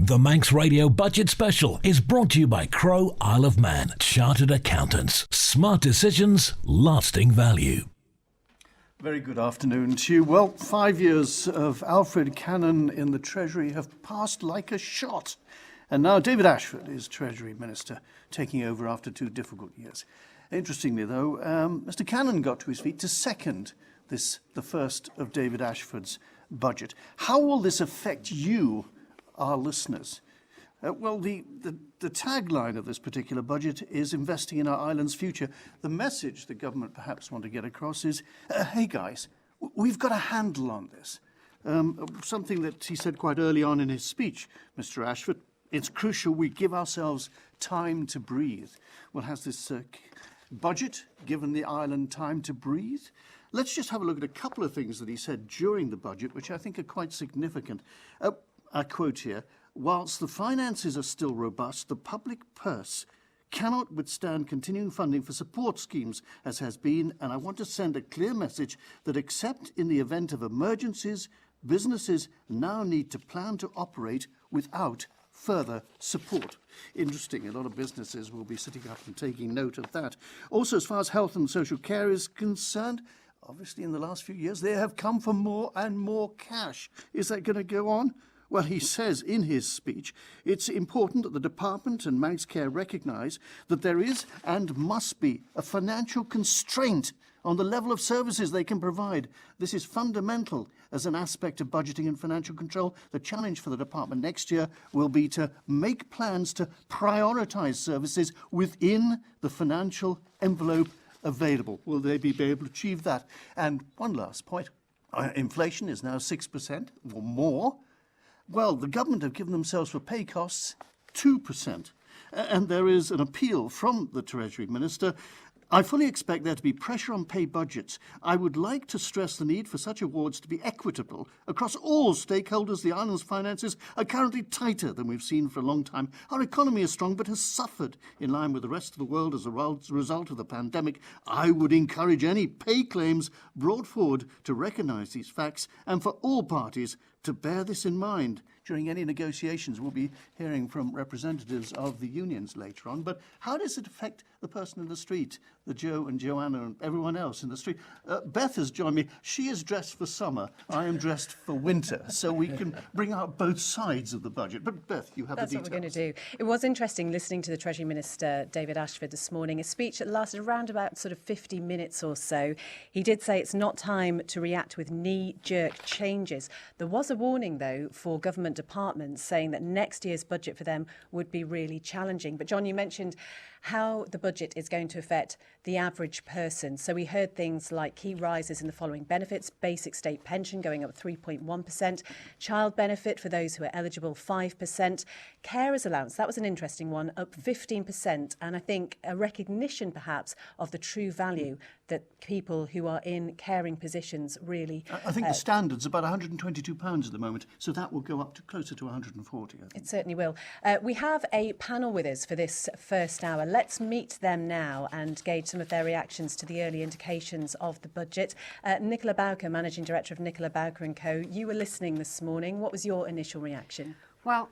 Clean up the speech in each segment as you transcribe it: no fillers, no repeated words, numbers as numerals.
The Manx Radio Budget Special is brought to you by Crow Isle of Man Chartered Accountants. Smart decisions, lasting value. Very good afternoon to you. Well, 5 years of Alfred Cannon in the Treasury have passed like a shot. And now David Ashford is Treasury Minister, taking over after 2 difficult years. Interestingly, though, Mr. Cannon got to his feet to second the first of David Ashford's budget. How will this affect you, our listeners? Well, the tagline of this particular budget is investing in our island's future. The message the government perhaps want to get across is, hey guys, we've got a handle on this. Something that he said quite early on in his speech, Mr. Ashford, it's crucial we give ourselves time to breathe. Well, has this budget given the island time to breathe? Let's just have a look at a couple of things that he said during the budget, which I think are quite significant. I quote here, whilst the finances are still robust, the public purse cannot withstand continuing funding for support schemes as has been, and I want to send a clear message that except in the event of emergencies, businesses now need to plan to operate without further support. Interesting, a lot of businesses will be sitting up and taking note of that. Also, as far as health and social care is concerned, obviously in the last few years they have come for more and more cash. Is that going to go on? Well, he says in his speech, it's important that the department and Manx Care recognise that there is and must be a financial constraint on the level of services they can provide. This is fundamental as an aspect of budgeting and financial control. The challenge for the department next year will be to make plans to prioritise services within the financial envelope available. Will they be able to achieve that? And one last point. Inflation is now 6% or more. Well, the government have given themselves for pay costs 2%. And there is an appeal from the Treasury Minister. I fully expect there to be pressure on pay budgets. I would like to stress the need for such awards to be equitable across all stakeholders. The island's finances are currently tighter than we've seen for a long time. Our economy is strong but has suffered in line with the rest of the world as a result of the pandemic. I would encourage any pay claims brought forward to recognise these facts and for all parties to bear this in mind during any negotiations. We'll be hearing from representatives of the unions later on. But how does it affect the person in the street, the Joe and Joanna and everyone else in the street? Beth has joined me. She is dressed for summer. I am dressed for winter. So we can bring out both sides of the budget. But Beth, you have the details. That's what we're going to do. It was interesting listening to the Treasury Minister, David Ashford, this morning, a speech that lasted around about sort of 50 minutes or so. He did say it's not time to react with knee-jerk changes. There was a warning, though, for government departments saying that next year's budget for them would be really challenging. But John, you mentioned how the budget is going to affect the average person. So we heard things like key rises in the following benefits: basic state pension going up 3.1%, child benefit for those who are eligible 5%, carers allowance, that was an interesting one, up 15%, and I think a recognition perhaps of the true value that people who are in caring positions really... I think the standard's about £122 at the moment, so that will go up to closer to 140. It certainly will. We have a panel with us for this first hour. Let's meet them now and gauge some of their reactions to the early indications of the budget. Nicola Bowker, Managing Director of Nicola Bowker & Co. You were listening this morning. What was your initial reaction? Well,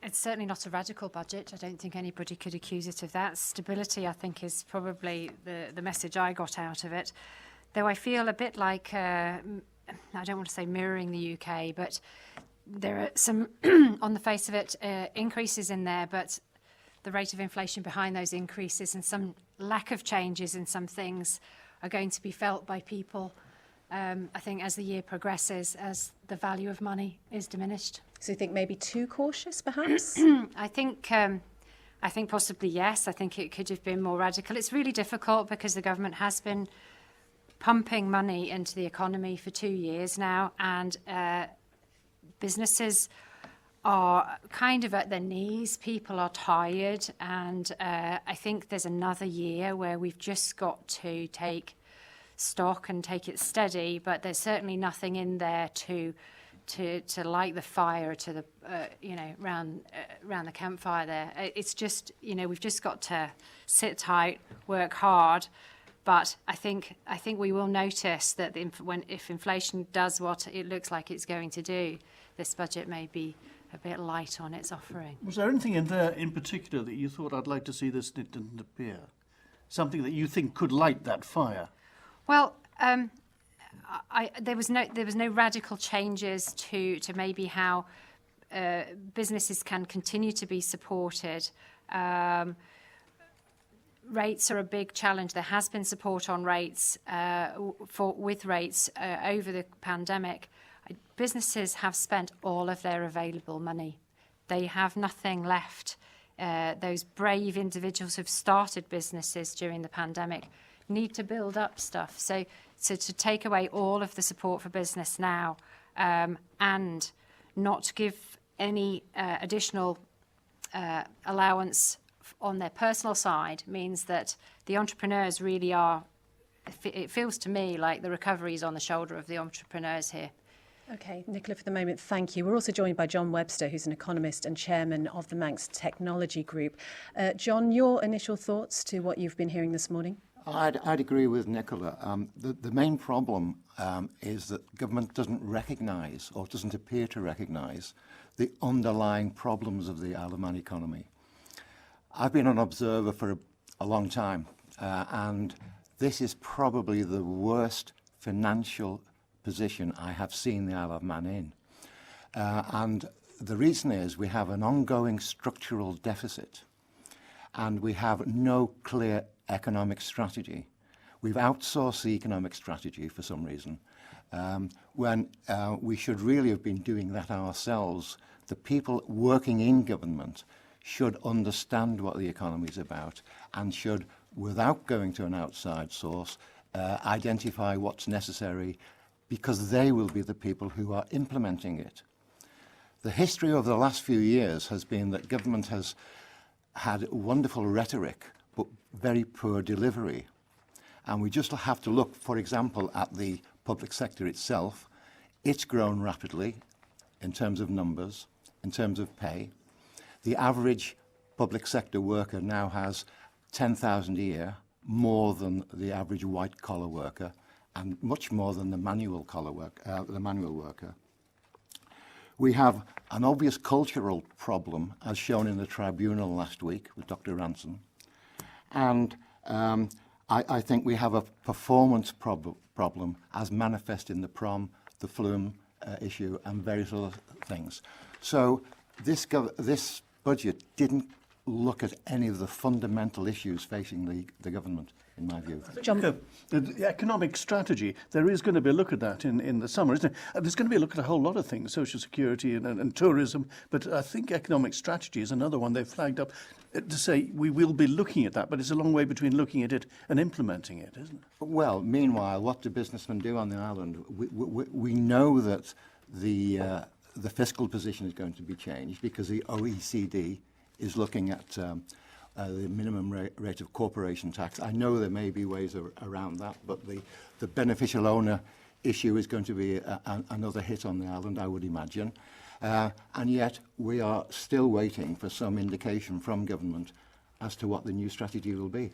it's certainly not a radical budget. I don't think anybody could accuse it of that. Stability, I think, is probably the message I got out of it. Though I feel a bit like, I don't want to say mirroring the UK, but there are some, on the face of it, increases in there, but the rate of inflation behind those increases and some lack of changes in some things are going to be felt by people, I think, as the year progresses, as the value of money is diminished. So you think maybe too cautious, perhaps? I think possibly yes. I think it could have been more radical. It's really difficult because the government has been pumping money into the economy for 2 years now, and businesses are kind of at their knees. People are tired, and I think there's another year where we've just got to take stock and take it steady, but there's certainly nothing in there to light the fire to the round the campfire there. It's just, we've just got to sit tight, work hard. But I think we will notice that if inflation does what it looks like it's going to do, this budget may be a bit light on its offering. Was there anything in there in particular that you thought, I'd like to see this and it didn't appear? Something that you think could light that fire? Well, there was no radical changes to maybe how businesses can continue to be supported. Rates are a big challenge. There has been support on rates with rates over the pandemic. Businesses have spent all of their available money. They have nothing left. Those brave individuals who've started businesses during the pandemic need to build up stuff. So to take away all of the support for business now and not give any additional allowance on their personal side means that the entrepreneurs really are, it feels to me like the recovery is on the shoulder of the entrepreneurs here. OK, Nicola, for the moment, thank you. We're also joined by John Webster, who's an economist and chairman of the Manx Technology Group. John, your initial thoughts to what you've been hearing this morning? I'd agree with Nicola. The main problem is that government doesn't recognise, or doesn't appear to recognise, the underlying problems of the Isle of Man economy. I've been an observer for a long time, and this is probably the worst financial position I have seen the Isle of Man in. And the reason is we have an ongoing structural deficit, and we have no clear economic strategy. We've outsourced the economic strategy for some reason, when we should really have been doing that ourselves. The people working in government should understand what the economy is about and should, without going to an outside source, identify what's necessary, because they will be the people who are implementing it. The history of the last few years has been that government has had wonderful rhetoric, but very poor delivery. And we just have to look, for example, at the public sector itself. It's grown rapidly in terms of numbers, in terms of pay. The average public sector worker now has 10,000 a year, more than the average white-collar worker, and much more than the manual worker. We have an obvious cultural problem, as shown in the tribunal last week with Dr. Ranson. And I think we have a performance problem as manifest in the prom, the flume issue, and various other things. So this budget didn't look at any of the fundamental issues facing the government, in my view. John, the economic strategy, there is going to be a look at that in the summer, isn't it? There's going to be a look at a whole lot of things, social security and tourism, but I think economic strategy is another one they've flagged up to say we will be looking at that, but it's a long way between looking at it and implementing it, isn't it? Well, meanwhile, what do businessmen do on the island? We know that the fiscal position is going to be changed because the OECD is looking at the minimum rate of corporation tax. I know there may be ways around that, but the beneficial owner issue is going to be another hit on the island, I would imagine. And yet we are still waiting for some indication from government as to what the new strategy will be.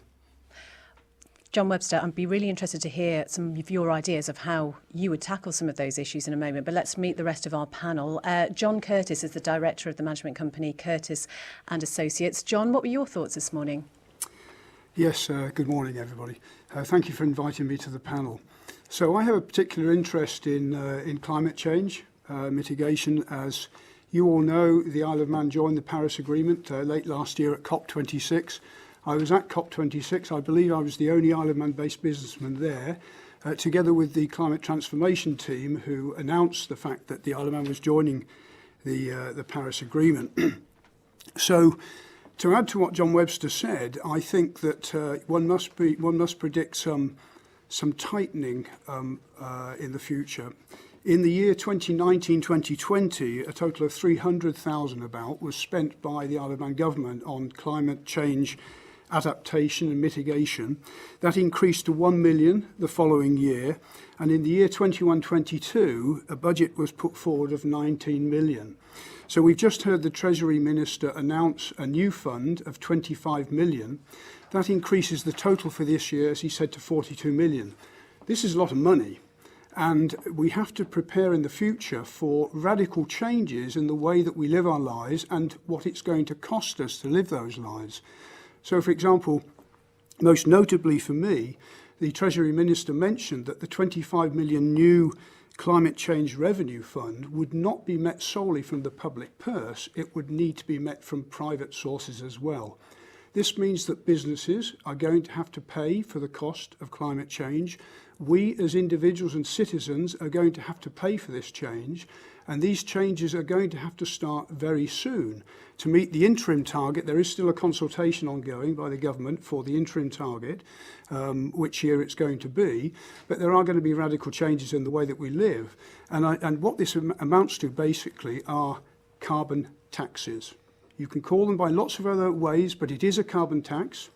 John Webster, I'd be really interested to hear some of your ideas of how you would tackle some of those issues in a moment, but let's meet the rest of our panel. John Curtis is the director of the management company Curtis and Associates. John, what were your thoughts this morning? Yes, good morning, everybody. Thank you for inviting me to the panel. So I have a particular interest in climate change, mitigation. As you all know, the Isle of Man joined the Paris Agreement late last year at COP26. I was at COP26. I believe I was the only Isle of Man-based businessman there, together with the climate transformation team, who announced the fact that the Isle of Man was joining the Paris Agreement. So, to add to what John Webster said, I think that one must predict some tightening in the future. In the year 2019-2020, a total of 300,000 about was spent by the Isle of Man government on climate change adaptation and mitigation. That increased to 1 million the following year, and in the year 21-22 a budget was put forward of 19 million. So we've just heard the Treasury Minister announce a new fund of 25 million. That increases the total for this year, as he said, to 42 million. This is a lot of money, And we have to prepare in the future for radical changes in the way that we live our lives and what it's going to cost us to live those lives. So, for example, most notably for me, the Treasury Minister mentioned that the 25 million new climate change revenue fund would not be met solely from the public purse, it would need to be met from private sources as well. This means that businesses are going to have to pay for the cost of climate change. We as individuals and citizens are going to have to pay for this change, and these changes are going to have to start very soon. To meet the interim target, there is still a consultation ongoing by the government for the interim target, which year it's going to be, but there are going to be radical changes in the way that we live. And what this amounts to basically are carbon taxes. You can call them by lots of other ways, but it is a carbon tax.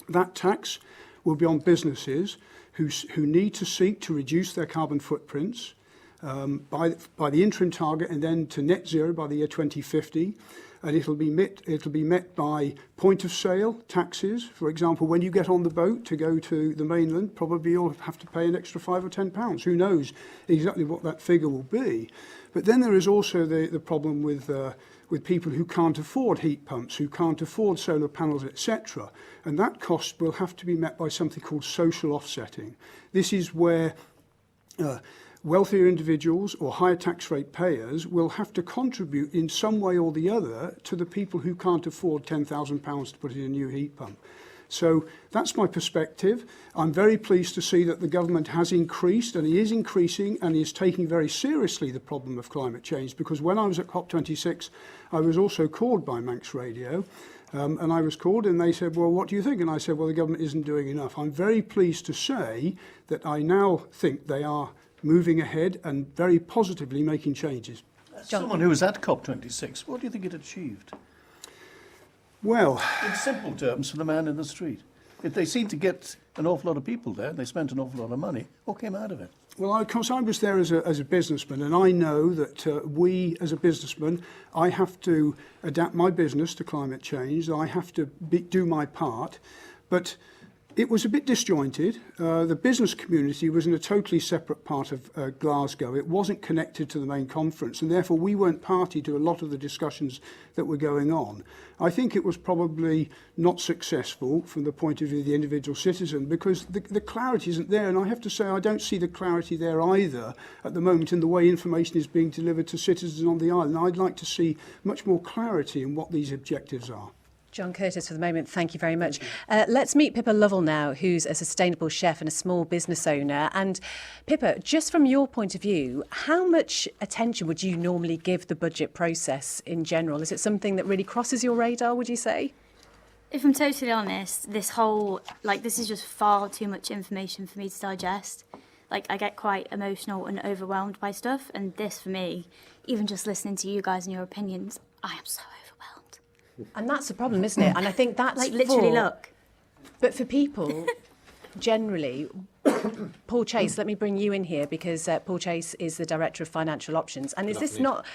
That tax will be on businesses who need to seek to reduce their carbon footprints by the interim target and then to net zero by the year 2050. And it'll be met by point of sale taxes. For example, when you get on the boat to go to the mainland, probably you'll have to pay an extra £5 or £10. Who knows exactly what that figure will be. But then there is also the problem with people who can't afford heat pumps, who can't afford solar panels, etc. And that cost will have to be met by something called social offsetting. This is where wealthier individuals or higher tax rate payers will have to contribute in some way or the other to the people who can't afford £10,000 to put in a new heat pump. So that's my perspective. I'm very pleased to see that the government has increased, and he is increasing, and he is taking very seriously the problem of climate change, because when I was at COP26, I was also called by Manx Radio, and I was called and they said, well, what do you think? And I said, well, the government isn't doing enough. I'm very pleased to say that I now think they are moving ahead and very positively making changes. Someone who was at COP26, what do you think it achieved? Well, in simple terms, for the man in the street. If they seemed to get an awful lot of people there, and they spent an awful lot of money, what came out of it? Well, of course, I was there as a businessman, and I know that we, as a businessman, I have to adapt my business to climate change. I have to do my part, but it was a bit disjointed. The business community was in a totally separate part of Glasgow. It wasn't connected to the main conference, and therefore we weren't party to a lot of the discussions that were going on. I think it was probably not successful from the point of view of the individual citizen, because the clarity isn't there, and I have to say I don't see the clarity there either at the moment in the way information is being delivered to citizens on the island. I'd like to see much more clarity in what these objectives are. John Curtis, for the moment, thank you very much. Let's meet Pippa Lovell now, who's a sustainable chef and a small business owner. And Pippa, just from your point of view, how much attention would you normally give the budget process in general? Is it something that really crosses your radar, would you say? If I'm totally honest, this is just far too much information for me to digest. I get quite emotional and overwhelmed by stuff. And this, for me, even just listening to you guys and your opinions, I am so overwhelmed. And that's the problem, isn't it? And I think that's literally look. But for people, generally, Paul Chase, let me bring you in here, because Paul Chase is the Director of Financial Options. And is this not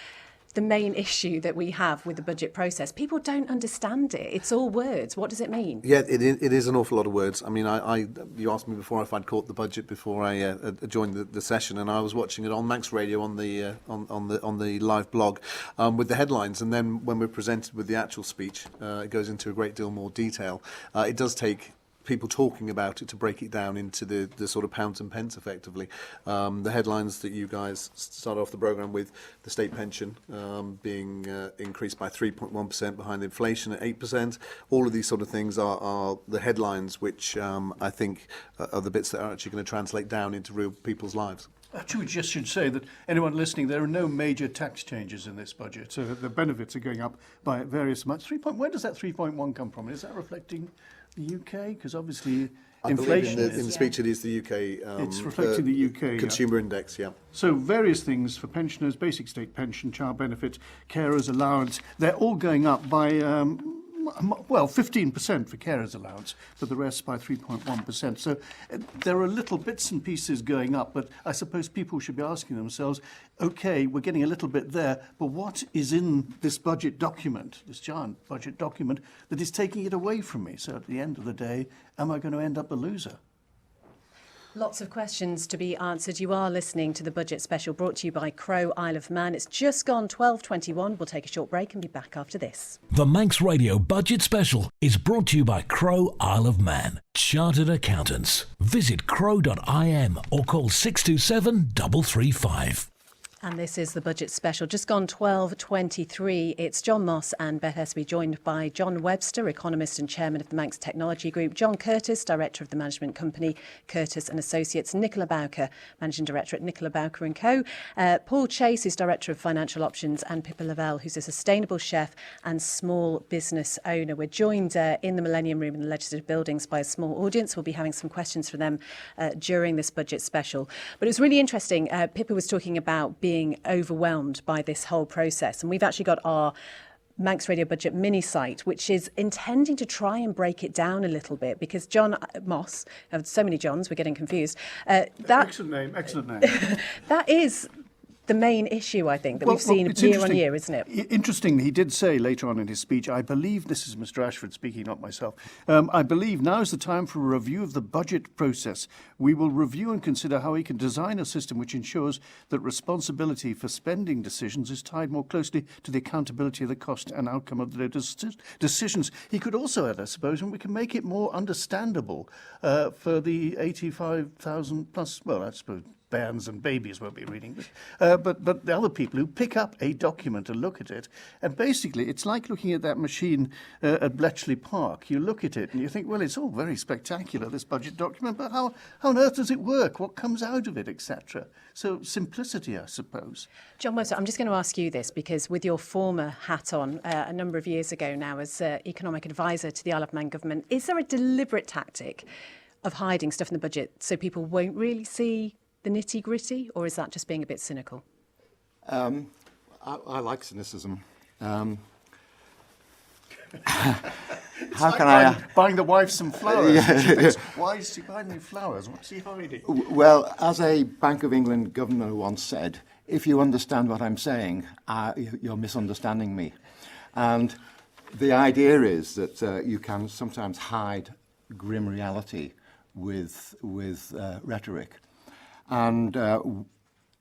the main issue that we have with the budget process? People don't understand it. It's all words. What does it mean? Yeah, it is an awful lot of words. I mean, you asked me before if I'd caught the budget before I joined the session, and I was watching it on Manx Radio on the live blog with the headlines, and then when we're presented with the actual speech, it goes into a great deal more detail. It does take people talking about it to break it down into the sort of pounds and pence effectively. The headlines that you guys start off the programme with, the state pension being increased by 3.1% behind inflation at 8%. All of these sort of things are the headlines which I think are the bits that are actually going to translate down into real people's lives. Actually, we just should say that anyone listening, there are no major tax changes in this budget. So the benefits are going up by various amounts. Where does that 3.1 come from? Is that reflecting the UK? Because obviously inflation in the speech it is the UK. It's reflecting the UK consumer index, yeah. So various things for pensioners: basic state pension, child benefit, carers allowance. They're all going up by 15% for carers allowance, but the rest by 3.1%. So there are little bits and pieces going up, but I suppose people should be asking themselves, OK, we're getting a little bit there, but what is in this budget document, this giant budget document, that is taking it away from me? So at the end of the day, am I going to end up a loser? Lots of questions to be answered. You are listening to the Budget Special brought to you by Crow, Isle of Man. It's just gone 12:21. We'll take a short break and be back after this. The Manx Radio Budget Special is brought to you by Crow, Isle of Man. Chartered Accountants. Visit crow.im or call 627 335. And this is the Budget Special. Just gone 12:23. It's John Moss and Beth Espey, joined by John Webster, economist and chairman of the Manx Technology Group, John Curtis, director of the management company Curtis and Associates, Nicola Bowker, managing director at Nicola Bowker & Co, Paul Chase, who's director of financial options, and Pippa Lavelle, who's a sustainable chef and small business owner. We're joined in the Millennium Room in the Legislative Buildings by a small audience. We'll be having some questions for them during this Budget Special. But it was really interesting. Pippa was talking about being overwhelmed by this whole process, and we've actually got our Manx Radio Budget mini site, which is intending to try and break it down a little bit, because John Moss, I have so many Johns, we're getting confused. Excellent name. That is the main issue, I think, that we've seen year on year, isn't it? Interesting, he did say later on in his speech, I believe, this is Mr Ashford speaking, not myself, I believe now is the time for a review of the budget process. We will review and consider how we can design a system which ensures that responsibility for spending decisions is tied more closely to the accountability of the cost and outcome of the decisions. He could also add, I suppose, and we can make it more understandable for the 85,000 plus, well, I suppose, bairns and babies won't be reading this, but the other people who pick up a document and look at it, and basically it's like looking at that machine at Bletchley Park. You look at it and you think, well, it's all very spectacular, this budget document, but how on earth does it work? What comes out of it, etc.? So simplicity, I suppose. John Webster, I'm just going to ask you this, because with your former hat on a number of years ago now as economic advisor to the Isle of Man government, is there a deliberate tactic of hiding stuff in the budget so people won't really see the nitty-gritty, or is that just being a bit cynical? I like cynicism. How It's can like I... buying the wife some flowers. Yeah. She thinks, why is she buying me flowers? What's he hiding? Well, as a Bank of England governor once said, if you understand what I'm saying, you're misunderstanding me. And the idea is that you can sometimes hide grim reality with rhetoric. And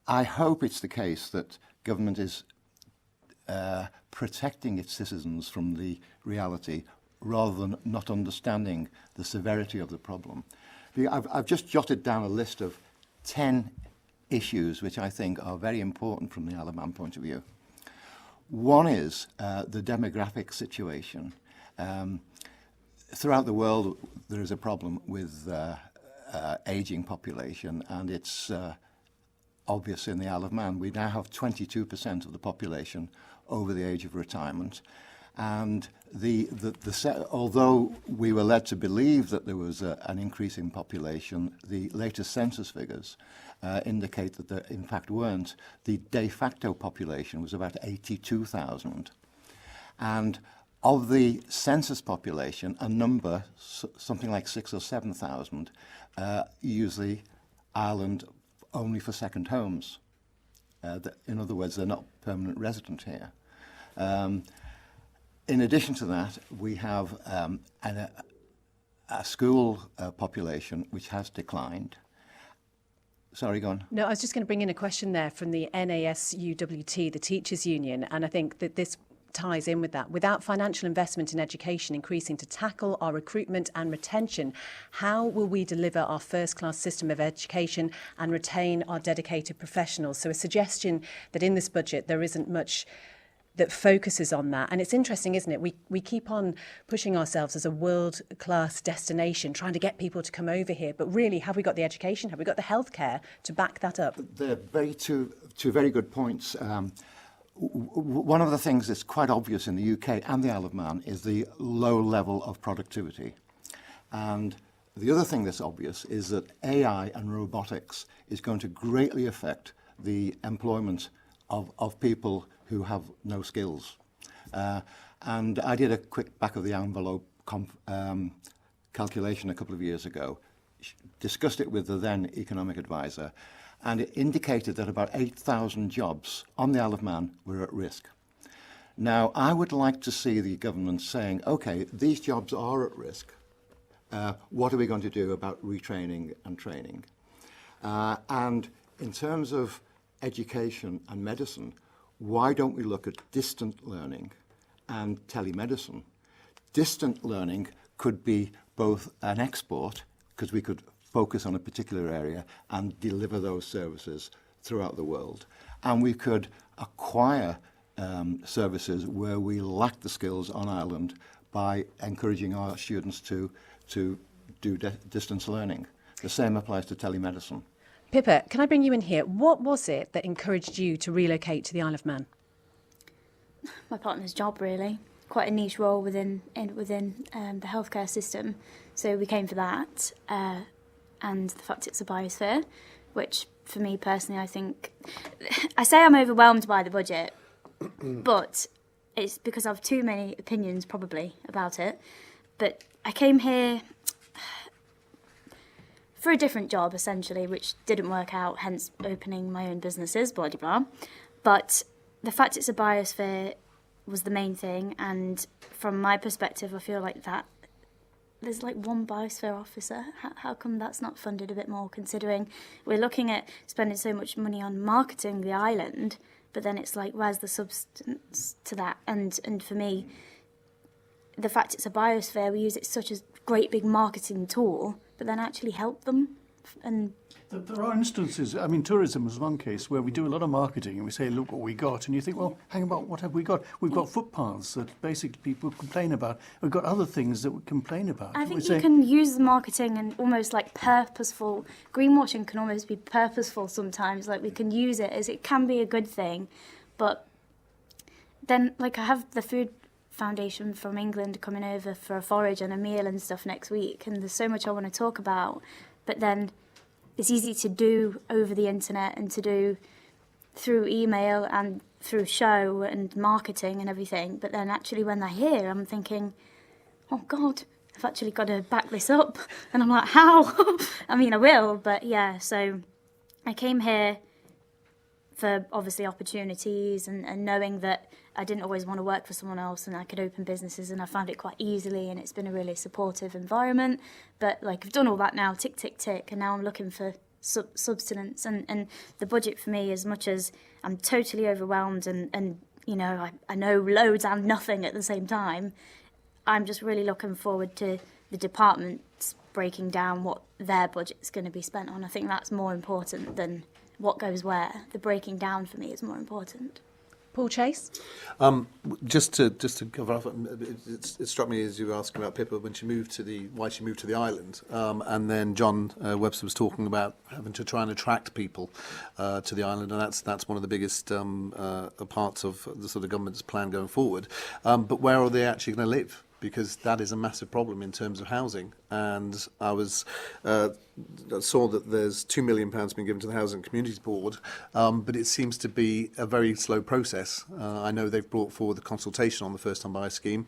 I hope it's the case that government is protecting its citizens from the reality rather than not understanding the severity of the problem. I've just jotted down a list of 10 issues which I think are very important from the Isle of Man point of view. One is the demographic situation. Throughout the world, there is a problem with ageing population, and it's obvious in the Isle of Man. We now have 22% of the population over the age of retirement, and although we were led to believe that there was an increase in population, the latest census figures indicate that there in fact weren't. The de facto population was about 82,000, and of the census population, a number, something like 6,000 or 7,000, usually Ireland only for second homes. In other words, they're not permanent resident here. In addition to that, we have a school population which has declined. Sorry, go on. No, I was just going to bring in a question there from the NASUWT, the Teachers' Union, and I think that this ties in with that. Without financial investment in education increasing to tackle our recruitment and retention, how will we deliver our first-class system of education and retain our dedicated professionals? So a suggestion that in this budget there isn't much that focuses on that. And it's interesting, isn't it? We keep on pushing ourselves as a world-class destination, trying to get people to come over here. But really, have we got the education? Have we got the healthcare to back that up? They're two very good points. One of the things that's quite obvious in the UK and the Isle of Man is the low level of productivity. And the other thing that's obvious is that AI and robotics is going to greatly affect the employment of people who have no skills. And I did a quick back-of-the-envelope calculation a couple of years ago, discussed it with the then economic advisor, and it indicated that about 8,000 jobs on the Isle of Man were at risk. Now, I would like to see the government saying, OK, these jobs are at risk. What are we going to do about retraining and training? And in terms of education and medicine, why don't we look at distant learning and telemedicine? Distant learning could be both an export, because we could focus on a particular area and deliver those services throughout the world. And we could acquire services where we lack the skills on Ireland by encouraging our students to do distance learning. The same applies to telemedicine. Pippa, can I bring you in here? What was it that encouraged you to relocate to the Isle of Man? My partner's job, really. Quite a niche role within the healthcare system. So we came for that. And the fact it's a biosphere, which for me personally, I think, I say I'm overwhelmed by the budget, but it's because I have too many opinions probably about it. But I came here for a different job, essentially, which didn't work out, hence opening my own businesses, blah, blah, blah. But the fact it's a biosphere was the main thing, and from my perspective, I feel like that there's like one biosphere officer. How come that's not funded a bit more, considering we're looking at spending so much money on marketing the island, but then it's like, where's the substance to that? And for me, the fact it's a biosphere, we use it such a great big marketing tool, but then actually help them. And there are instances, I mean, tourism is one case where we do a lot of marketing and we say, look what we got. And you think, well, hang about, what have we got? We've got footpaths that basically people complain about. We've got other things that we complain about. I think you can use the marketing and almost like purposeful. Greenwashing can almost be purposeful sometimes. Like we can use it as it can be a good thing. But then, like, I have the Food Foundation from England coming over for a forage and a meal and stuff next week. And there's so much I want to talk about. But then it's easy to do over the internet and to do through email and through show and marketing and everything. But then actually when they're here, I'm thinking, oh God, I've actually got to back this up. And I'm like, how? I mean, I will, but yeah. So I came here for obviously opportunities and knowing that I didn't always want to work for someone else and I could open businesses, and I found it quite easily, and it's been a really supportive environment. But like I've done all that now, tick, tick, tick, and now I'm looking for substance. And the budget for me, as much as I'm totally overwhelmed and you know, I know loads and nothing at the same time, I'm just really looking forward to the departments breaking down what their budget's going to be spent on. I think that's more important than what goes where. The breaking down for me is more important. Paul Chase? Just to cover off, it struck me as you were asking about Pippa when she moved to why she moved to the island, and then John Webster was talking about having to try and attract people to the island, and that's one of the biggest parts of the sort of government's plan going forward. But where are they actually going to live? Because that is a massive problem in terms of housing. And I saw that there's £2 million being given to the Housing Communities Board, but it seems to be a very slow process. I know they've brought forward the consultation on the first-time buyer scheme,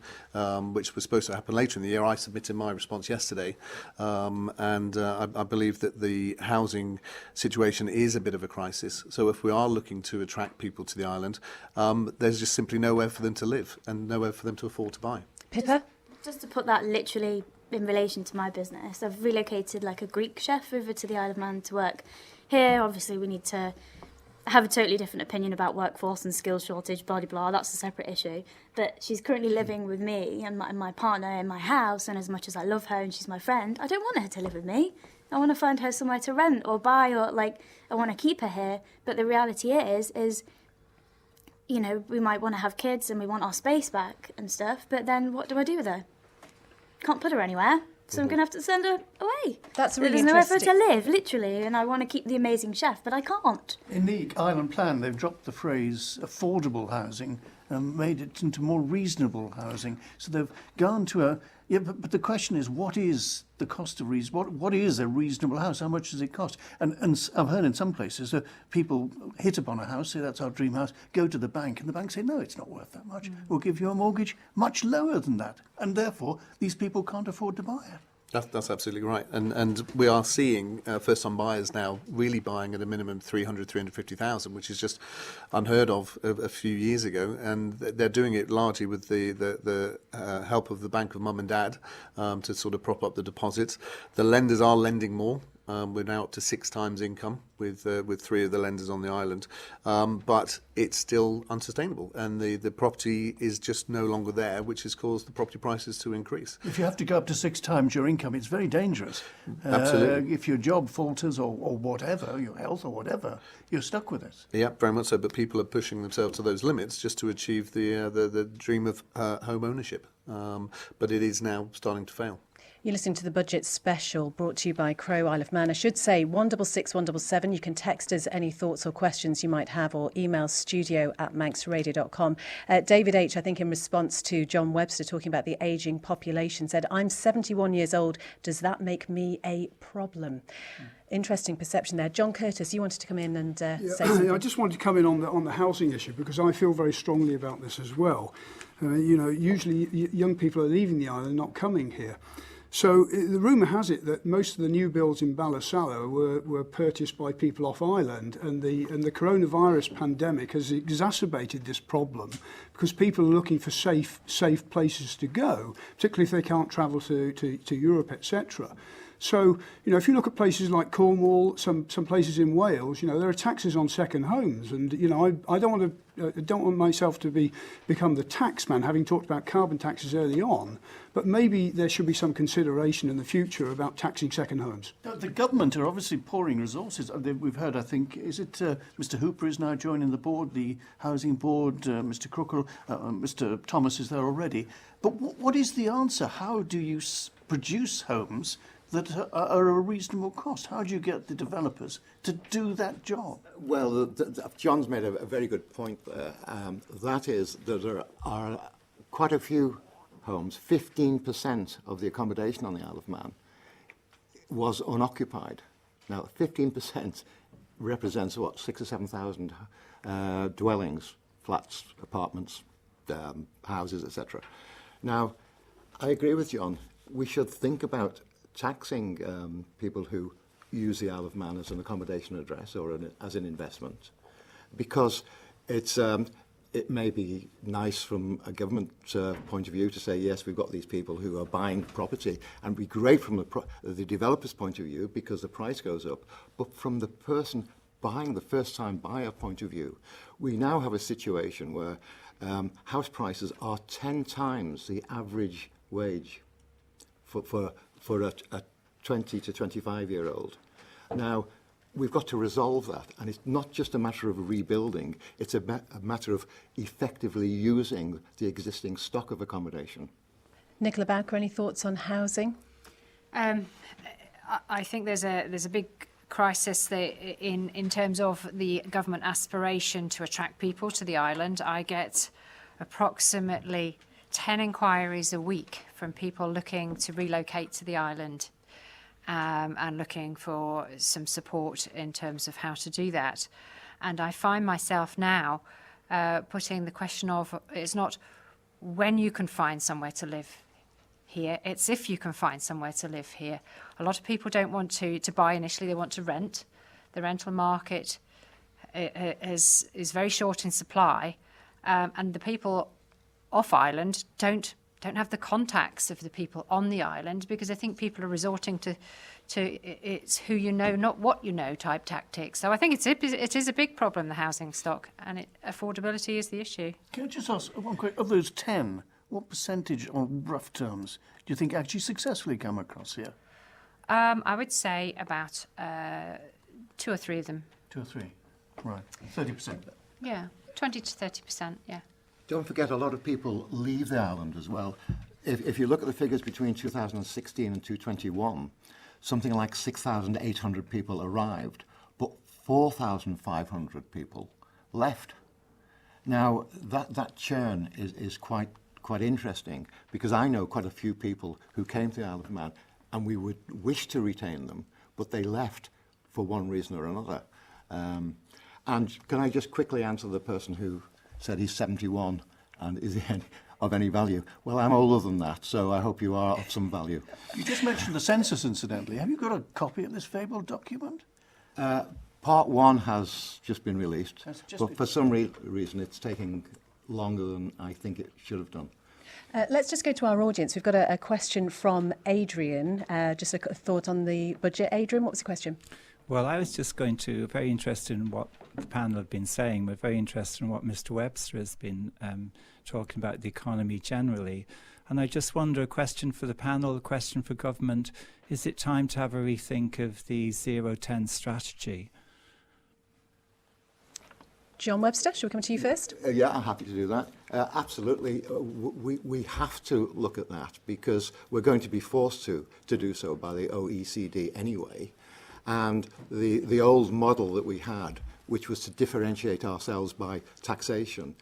which was supposed to happen later in the year. I submitted my response yesterday, and I believe that the housing situation is a bit of a crisis. So if we are looking to attract people to the island, there's just simply nowhere for them to live and nowhere for them to afford to buy. Pippa? Just to put that literally in relation to my business, I've relocated like a Greek chef over to the Isle of Man to work here. Obviously, we need to have a totally different opinion about workforce and skills shortage, blah, blah, blah. That's a separate issue. But she's currently living with me and my partner in my house, and as much as I love her and she's my friend, I don't want her to live with me. I want to find her somewhere to rent or buy, or like I want to keep her here. But the reality is you know, we might want to have kids and we want our space back and stuff, but then what do I do with her? Can't put her anywhere, so I'm going to have to send her away. That's really There's nowhere interesting. for her to live, literally, and I want to keep the amazing chef, but I can't. In the island plan, they've dropped the phrase affordable housing and made it into more reasonable housing. So they've gone to a... Yeah, but the question is, what is the cost of what is a reasonable house? How much does it cost? And I've heard in some places that people hit upon a house, say that's our dream house, go to the bank, and the bank say, no, it's not worth that much. We'll give you a mortgage much lower than that. And therefore, these people can't afford to buy it. That's absolutely right. And we are seeing first-time buyers now really buying at a minimum 350,000, which is just unheard of a few years ago. And they're doing it largely with the help of the bank of mum and dad to sort of prop up the deposits. The lenders are lending more. We're now up to 6 times income with 3 of the lenders on the island, but it's still unsustainable, and the property is just no longer there, which has caused the property prices to increase. If you have to go up to 6 times your income, it's very dangerous. Absolutely. If your job falters or whatever, your health or whatever, you're stuck with it. Yeah, very much so. But people are pushing themselves to those limits just to achieve the dream of home ownership. But it is now starting to fail. You're listening to the Budget Special, brought to you by Crow Isle of Man. I should say 166 177. You can text us any thoughts or questions you might have, or email studio@manxradio.com. David H., I think in response to John Webster talking about the ageing population, said, I'm 71 years old. Does that make me a problem? Interesting perception there. John Curtis, you wanted to come in and say something. I just wanted to come in on the housing issue, because I feel very strongly about this as well. Usually young people are leaving the island, not coming here. So the rumour has it that most of the new builds in Ballasalla were purchased by people off island, and the coronavirus pandemic has exacerbated this problem, because people are looking for safe places to go, particularly if they can't travel to Europe, etc. So, if you look at places like Cornwall, some places in Wales, there are taxes on second homes, and I don't want myself to become the tax man, having talked about carbon taxes early on, but maybe there should be some consideration in the future about taxing second homes. The government are obviously pouring resources. We've heard, I think, is it Mr. Hooper is now joining the board, the Housing Board, Mr. Crookall, Mr. Thomas is there already. But what is the answer? How do you produce homes that are a reasonable cost? How do you get the developers to do that job? Well, John's made a very good point there. That is that there are quite a few homes, 15% of the accommodation on the Isle of Man was unoccupied. Now, 15% represents, 6,000 or 7,000 dwellings, flats, apartments, houses, etc. Now, I agree with John. We should think about taxing people who use the Isle of Man as an accommodation address or as an investment, because it may be nice from a government point of view to say, yes, we've got these people who are buying property, and be great from the developer's point of view because the price goes up. But from the person buying, the first-time buyer point of view, we now have a situation where house prices are 10 times the average wage for a 20 to 25-year-old. Now, we've got to resolve that, and it's not just a matter of rebuilding, it's a matter of effectively using the existing stock of accommodation. Nicola Bowker, any thoughts on housing? I think there's a big crisis there in terms of the government aspiration to attract people to the island. I get approximately 10 inquiries a week from people looking to relocate to the island and looking for some support in terms of how to do that. And I find myself now putting the question of, it's not when you can find somewhere to live here, it's if you can find somewhere to live here. A lot of people don't want to buy initially, they want to rent. The rental market is very short in supply, and the people off island don't have the contacts of the people on the island, because I think people are resorting to it's who you know, not what you know type tactics. So I think it is a big problem, the housing stock, and affordability is the issue. Can I just ask one quick, of those 10, what percentage, on rough terms, do you think actually successfully come across here? I would say about 2 or 3 of them. 2 or 3, right, 30%. Yeah, 20 to 30%, yeah. Don't forget, a lot of people leave the island as well. If you look at the figures between 2016 and 2021, something like 6,800 people arrived, but 4,500 people left. Now, that churn is quite interesting, because I know quite a few people who came to the Isle of Man, and we would wish to retain them, but they left for one reason or another. And can I just quickly answer the person who said he's 71 and is he of any value? Well, I'm older than that, so I hope you are of some value. You just mentioned the census, incidentally. Have you got a copy of this fabled document? Part 1 has just been released, That's just but for some reason it's taking longer than I think it should have done. Let's just go to our audience. We've got a question from Adrian. Just a thought on the budget. Adrian, what was the question? Well, I was just very interested in what the panel have been saying, but very interested in what Mr. Webster has been talking about the economy generally. And I just wonder, a question for the panel, a question for government, is it time to have a rethink of the 0-10 strategy? John Webster, shall we come to you first? Yeah, I'm happy to do that. Absolutely. We have to look at that because we're going to be forced to do so by the OECD anyway. And the old model that we had, which was to differentiate ourselves by taxation,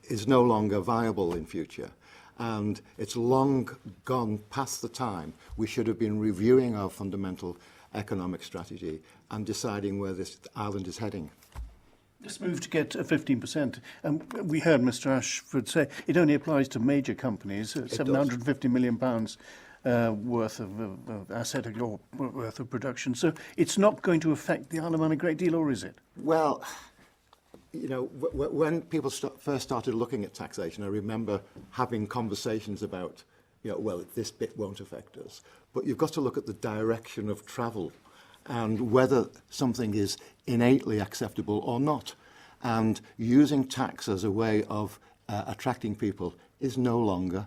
is no longer viable in future. And it's long gone past the time we should have been reviewing our fundamental economic strategy and deciding where this island is heading. This move to get 15%, we heard Mr. Ashford say it only applies to major companies, £750 million worth of asset or worth of production. So it's not going to affect the Isle of Man a great deal, or is it? Well, you know, when people first started looking at taxation, I remember having conversations about, you know, well, this bit won't affect us. But you've got to look at the direction of travel and whether something is innately acceptable or not. And using tax as a way of attracting people is no longer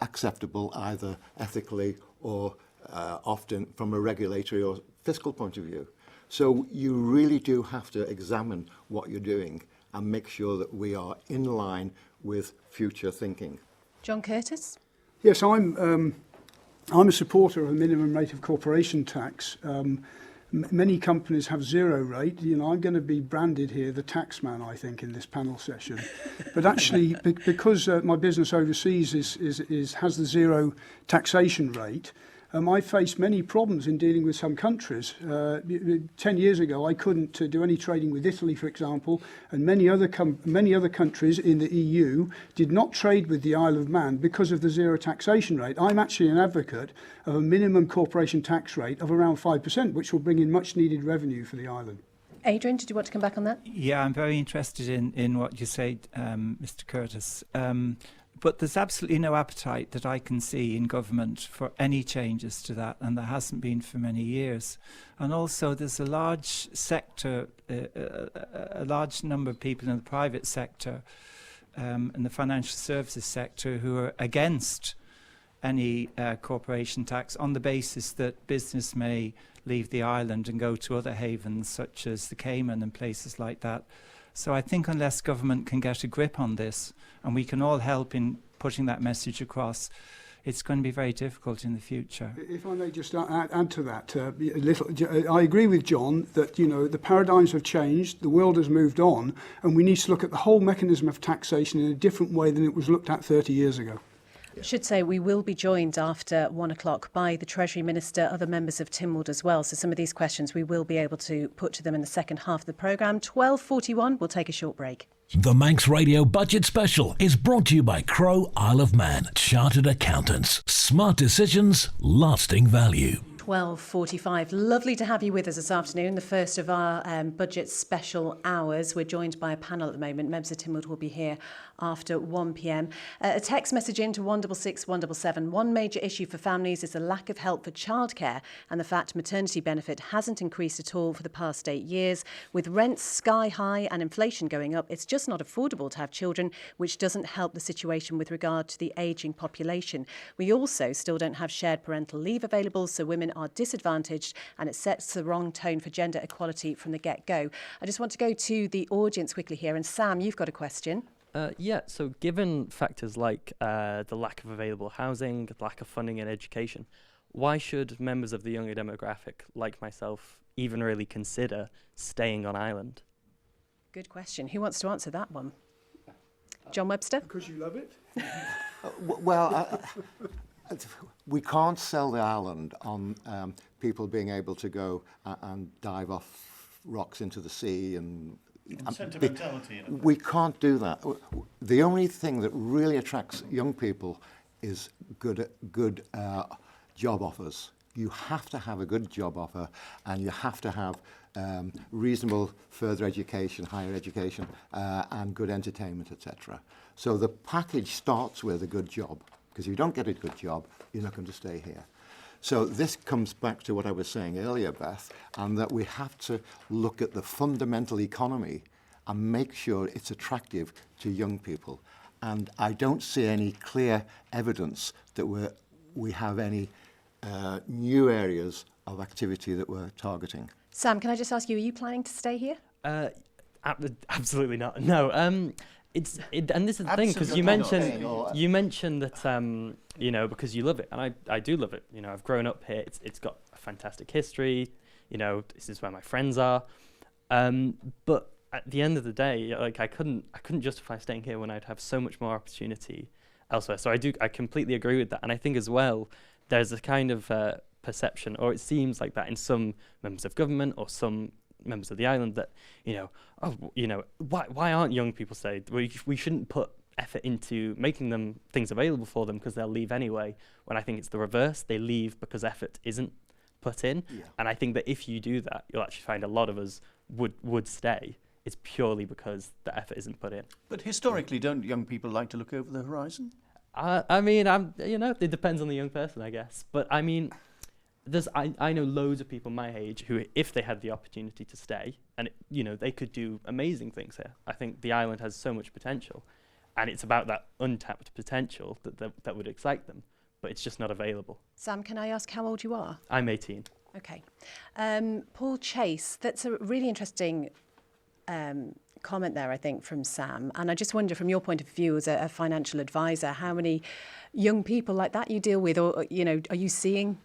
acceptable either ethically or often from a regulatory or fiscal point of view. So you really do have to examine what you're doing and make sure that we are in line with future thinking. John Curtis? Yes, I'm a supporter of a minimum rate of corporation tax. Many companies have zero rate. You know, I'm going to be branded here the tax man, I think, in this panel session. But actually, because my business overseas has the zero taxation rate, I faced many problems in dealing with some countries. 10 years ago, I couldn't do any trading with Italy, for example, and many other countries in the EU did not trade with the Isle of Man because of the zero taxation rate. I'm actually an advocate of a minimum corporation tax rate of around 5%, which will bring in much needed revenue for the island. Adrian, did you want to come back on that? Yeah, I'm very interested in what you said, Mr. Curtis. But there's absolutely no appetite that I can see in government for any changes to that, and there hasn't been for many years. And also there's a large sector, a large number of people in the private sector, in the financial services sector, who are against any corporation tax on the basis that business may leave the island and go to other havens such as the Cayman and places like that. So I think unless government can get a grip on this, and we can all help in putting that message across, it's going to be very difficult in the future. If I may just add to that a little, I agree with John that, you know, the paradigms have changed, the world has moved on, and we need to look at the whole mechanism of taxation in a different way than it was looked at 30 years ago. I should say we will be joined after 1 o'clock by the Treasury Minister, other members of Tynwald as well. So some of these questions we will be able to put to them in the second half of the programme. 12:41, we'll take a short break. The Manx Radio Budget Special is brought to you by Crow Isle of Man Chartered Accountants. Smart decisions, lasting value. 12:45. Lovely to have you with us this afternoon, the first of our budget special hours. We're joined by a panel at the moment. Members of Tynwald will be here after 1 p.m. A text message into 166 177. One major issue for families is the lack of help for childcare and the fact maternity benefit hasn't increased at all for the past 8 years. With rents sky high and inflation going up, it's just not affordable to have children, which doesn't help the situation with regard to the ageing population. We also still don't have shared parental leave available, so women are disadvantaged, and it sets the wrong tone for gender equality from the get-go. I just want to go to the audience quickly here, and Sam, you've got a question. So given factors like the lack of available housing, lack of funding in education, why should members of the younger demographic, like myself, even really consider staying on island? Good question. Who wants to answer that one? John Webster? Because you love it? We can't sell the island on people being able to go and dive off rocks into the sea and sentimentality. We can't do that. The only thing that really attracts young people is good job offers. you have to have a good job offer, and you have to have reasonable further education, higher education, and good entertainment, etc. So the package starts with a good job, because if you don't get a good job, you're not going to stay here. So this comes back to what I was saying earlier, Beth, and that we have to look at the fundamental economy and make sure it's attractive to young people. And I don't see any clear evidence that we have any new areas of activity that we're targeting. Sam, can I just ask you, are you planning to stay here? Absolutely not. No. And this is the thing, because you mentioned that because you love it, and I do love it. I've grown up here. It's got a fantastic history. This is where my friends are. But at the end of the day, I couldn't justify staying here when I'd have so much more opportunity elsewhere. So I completely agree with that, and I think as well there's a kind of perception, or it seems like that in some members of government or some members of the island, that why aren't young people staying? We shouldn't put effort into making them things available for them because they'll leave anyway. When I think it's the reverse, they leave because effort isn't put in. Yeah. And I think that if you do that, you'll actually find a lot of us would stay. It's purely because the effort isn't put in. But historically, don't young people like to look over the horizon? It depends on the young person, I guess. But I mean, I know loads of people my age who, if they had the opportunity to stay, and they could do amazing things here. I think the island has so much potential, and it's about that untapped potential that would excite them, but it's just not available. Sam, can I ask how old you are? I'm 18. Okay. Paul Chase, that's a really interesting comment there, I think, from Sam. And I just wonder, from your point of view as a financial advisor, how many young people like that you deal with, or, are you seeing...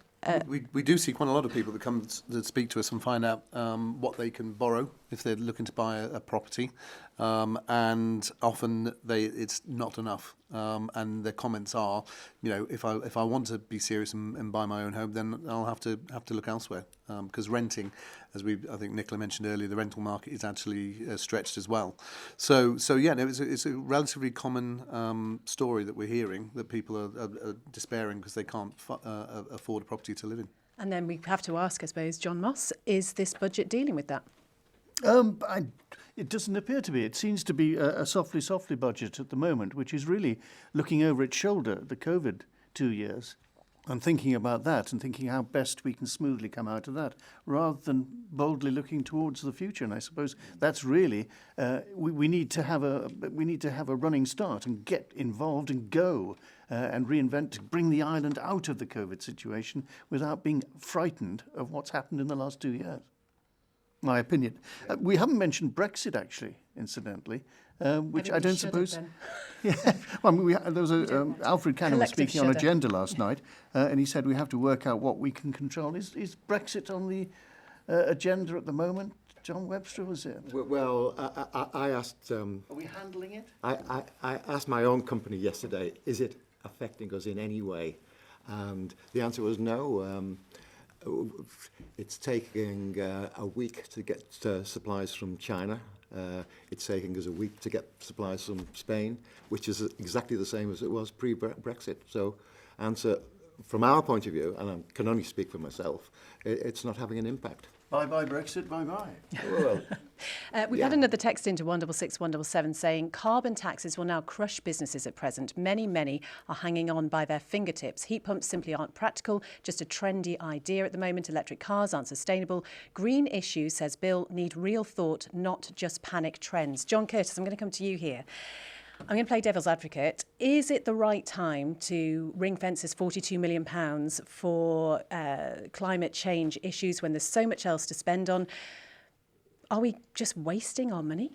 We do see quite a lot of people that come to speak to us and find out what they can borrow if they're looking to buy a property, and often it's not enough. And their comments are, if I want to be serious and buy my own home, then I'll have to look elsewhere, because renting, as I think Nicola mentioned earlier, the rental market is actually stretched as well. So yeah, it's a relatively common story that we're hearing, that people are despairing because they can't afford a property to live in. And then we have to ask, I suppose, John Moss, is this budget dealing with that? It doesn't appear to be. It seems to be a softly budget at the moment, which is really looking over its shoulder at the COVID 2 years and thinking about that and thinking how best we can smoothly come out of that, rather than boldly looking towards the future. And I suppose that's really we need to have a running start and get involved and go and reinvent, to bring the island out of the COVID situation without being frightened of what's happened in the last 2 years. My opinion. We haven't mentioned Brexit, actually, incidentally, which I don't suppose... Yeah. Well, there was Alfred Cannon was speaking on Agenda last night, and he said we have to work out what we can control. Is Brexit on the agenda at the moment? John Webster, was it? Well, I asked... Are we handling it? I asked my own company yesterday, is it affecting us in any way? And the answer was no. It's taking a week to get supplies from China. It's taking us a week to get supplies from Spain, which is exactly the same as it was pre-Brexit. So, answer from our point of view, and I can only speak for myself, it's not having an impact. Bye-bye Brexit, bye-bye. Well, We've had another text into 166 177 saying carbon taxes will now crush businesses at present. Many are hanging on by their fingertips. Heat pumps simply aren't practical, just a trendy idea at the moment. Electric cars aren't sustainable. Green issues, says Bill, need real thought, not just panic trends. John Curtis, I'm going to come to you here. I'm going to play devil's advocate. Is it the right time to ring fence this £42 million for climate change issues when there's so much else to spend on? Are we just wasting our money?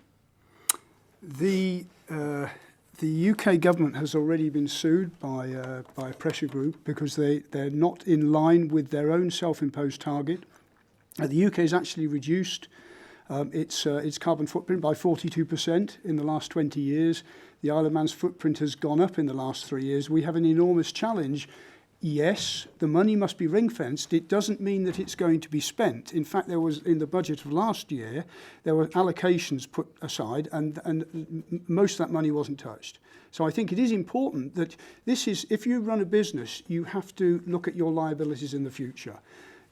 The UK government has already been sued by a pressure group because they're not in line with their own self-imposed target. The UK has actually reduced its carbon footprint by 42% in the last 20 years. The Isle of Man's footprint has gone up in the last 3 years. We have an enormous challenge, yes, the money must be ring-fenced. It doesn't mean that it's going to be spent. In fact, there was, in the budget of last year, there were allocations put aside, and most of that money wasn't touched. So I think it is important that this is, if you run a business, you have to look at your liabilities in the future.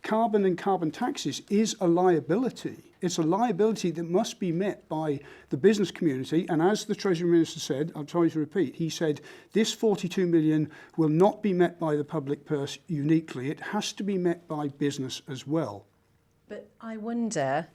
Carbon and carbon taxes is a liability. It's a liability that must be met by the business community. And as the Treasury Minister said, I'm sorry to repeat, he said this 42 million will not be met by the public purse uniquely. It has to be met by business as well. But I wonder,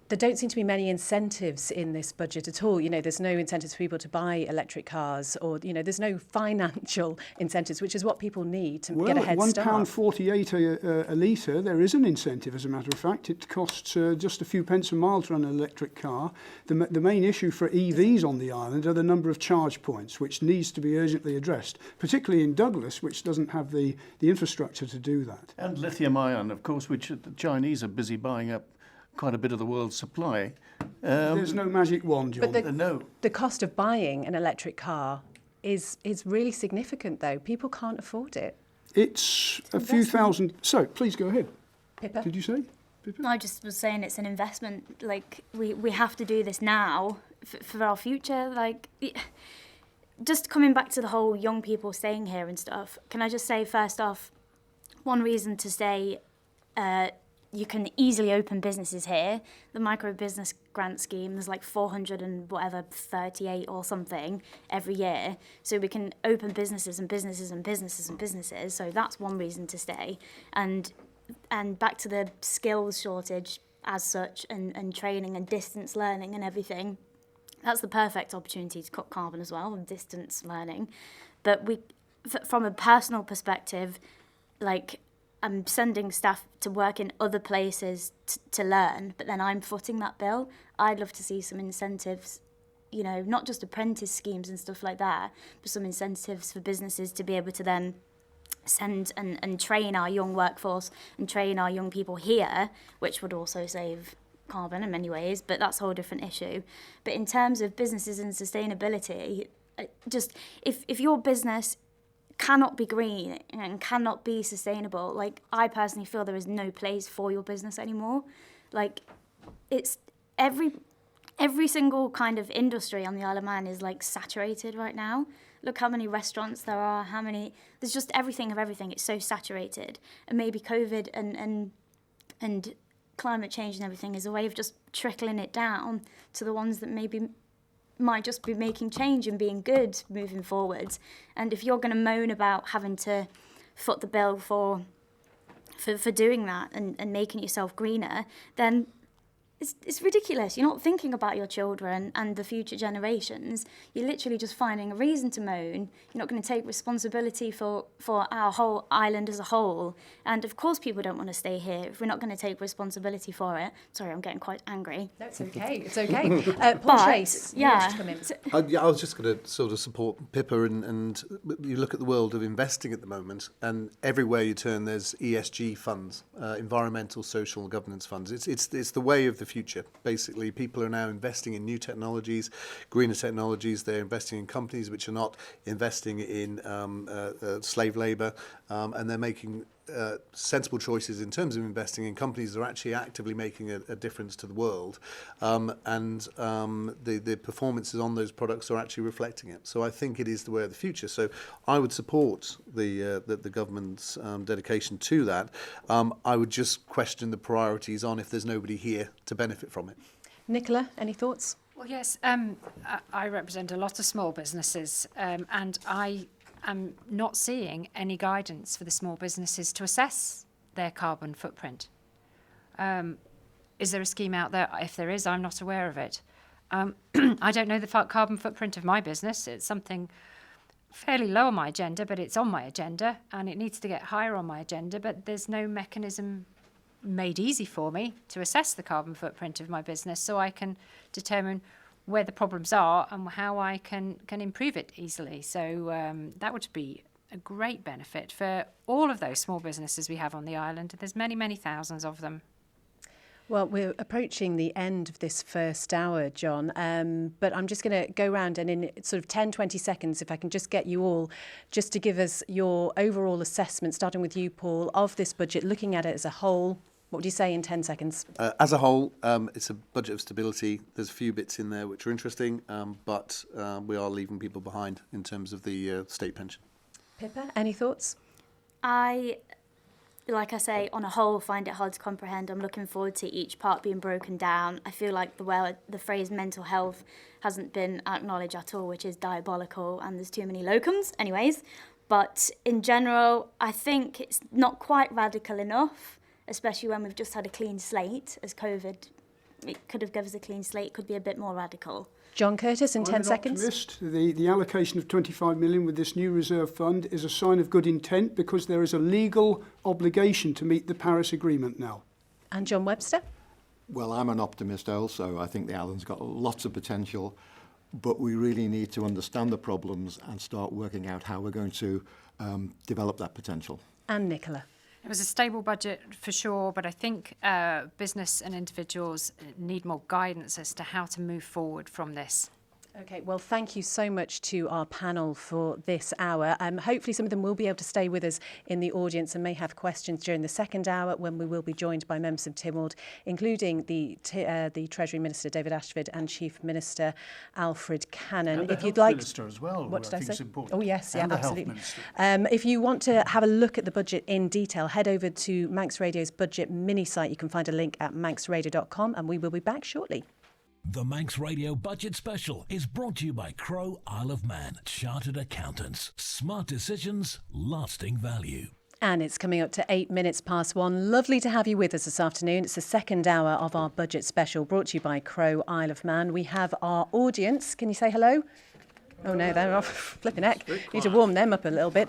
there don't seem to be many incentives in this budget at all. You know, there's no incentives for people to buy electric cars, or, you know, there's no financial incentives, which is what people need to get a head start. £1.48 a litre, there is an incentive, as a matter of fact. It costs just a few pence a mile to run an electric car. The main issue for EVs on the island are the number of charge points, which needs to be urgently addressed, particularly in Douglas, which doesn't have the infrastructure to do that. And lithium ion, of course, which the Chinese are busy buying up quite a bit of the world's supply. There's no magic wand, John. But the cost of buying an electric car is really significant, though. People can't afford it. It's a few thousand. So, please go ahead. Pippa? Did you say? Pippa? I just was saying it's an investment. Like, we have to do this now for our future. Like, just coming back to the whole young people staying here and stuff, can I just say, first off, one reason to stay, you can easily open businesses here. The micro business grant scheme, there's like 438 or something every year. So we can open businesses and businesses and businesses and businesses. So that's one reason to stay. And back to the skills shortage as such, and training and distance learning and everything. That's the perfect opportunity to cut carbon as well, and distance learning. But from a personal perspective, like, I'm sending staff to work in other places to learn, but then I'm footing that bill. I'd love to see some incentives, you know, not just apprentice schemes and stuff like that, but some incentives for businesses to be able to then send and train our young workforce and train our young people here, which would also save carbon in many ways, but that's a whole different issue. But in terms of businesses and sustainability, just if your business cannot be green and cannot be sustainable, like, I personally feel there is no place for your business anymore. Like, it's every single kind of industry on the Isle of Man is like saturated right now. Look how many restaurants there are, there's just everything of everything. It's so saturated. And maybe COVID and climate change and everything is a way of just trickling it down to the ones that maybe might just be making change and being good moving forwards. And if you're going to moan about having to foot the bill for doing that and making yourself greener, then it's ridiculous. You're not thinking about your children and the future generations. You're literally just finding a reason to moan. You're not going to take responsibility for our whole island as a whole. And of course people don't want to stay here if we're not going to take responsibility for it. Sorry, I'm getting quite angry. No, it's okay. It's okay. Paul Chase, you wanted to come in. I was just going to sort of support Pippa, and you look at the world of investing at the moment, and everywhere you turn there's ESG funds, environmental, social and governance funds. It's the way of the future. Basically, people are now investing in new technologies, greener technologies. They're investing in companies which are not investing in slave labour, and they're making sensible choices in terms of investing in companies that are actually actively making a difference to the world, and the performances on those products are actually reflecting it. So I think it is the way of the future. So I would support the government's dedication to that. I would just question the priorities on if there's nobody here to benefit from it. Nicola, any thoughts? Well, yes, I represent a lot of small businesses, and I am not seeing any guidance for the small businesses to assess their carbon footprint. Is there a scheme out there? If there is, I'm not aware of it. I don't know the carbon footprint of my business. It's something fairly low on my agenda, but it's on my agenda, and it needs to get higher on my agenda, but there's no mechanism made easy for me to assess the carbon footprint of my business so I can determine where the problems are and how I can improve it easily. So that would be a great benefit for all of those small businesses we have on the island. There's many, many thousands of them. Well, we're approaching the end of this first hour, John, but I'm just going to go round and in sort of 10, 20 seconds, if I can just get you all just to give us your overall assessment, starting with you, Paul, of this budget, looking at it as a whole. What would you say in 10 seconds? As a whole, it's a budget of stability. There's a few bits in there which are interesting, but we are leaving people behind in terms of the state pension. Pippa, any thoughts? Like I say, on a whole, find it hard to comprehend. I'm looking forward to each part being broken down. I feel like the phrase mental health hasn't been acknowledged at all, which is diabolical, and there's too many locums anyways. But in general, I think it's not quite radical enough, especially when we've just had a clean slate, as COVID, it could have given us a clean slate, it could be a bit more radical. John Curtis, in 10 I'm an seconds. optimist. The allocation of 25 million with this new reserve fund is a sign of good intent because there is a legal obligation to meet the Paris Agreement now. And John Webster? Well, I'm an optimist also. I think the island's got lots of potential, but we really need to understand the problems and start working out how we're going to develop that potential. And Nicola? It was a stable budget for sure, but I think business and individuals need more guidance as to how to move forward from this. Okay, well, thank you so much to our panel for this hour. Hopefully some of them will be able to stay with us in the audience and may have questions during the second hour when we will be joined by members of Tynwald, including the Treasury Minister, David Ashford, and Chief Minister, Alfred Cannon. And if you'd the Health like, Minister as well, what who did I think say? is important. Oh, yes, yeah, And the Health absolutely. Minister. If you want to have a look at the budget in detail, head over to Manx Radio's budget mini site. You can find a link at manxradio.com, and we will be back shortly. The Manx Radio Budget Special is brought to you by Crow Isle of Man Chartered Accountants. Smart decisions, lasting value. And it's coming up to 8 minutes past 1. Lovely to have you with us this afternoon. It's the second hour of our budget special brought to you by Crow Isle of Man. We have our audience. Can you say hello? Oh no, they're off. Flipping heck. Need to warm them up a little bit.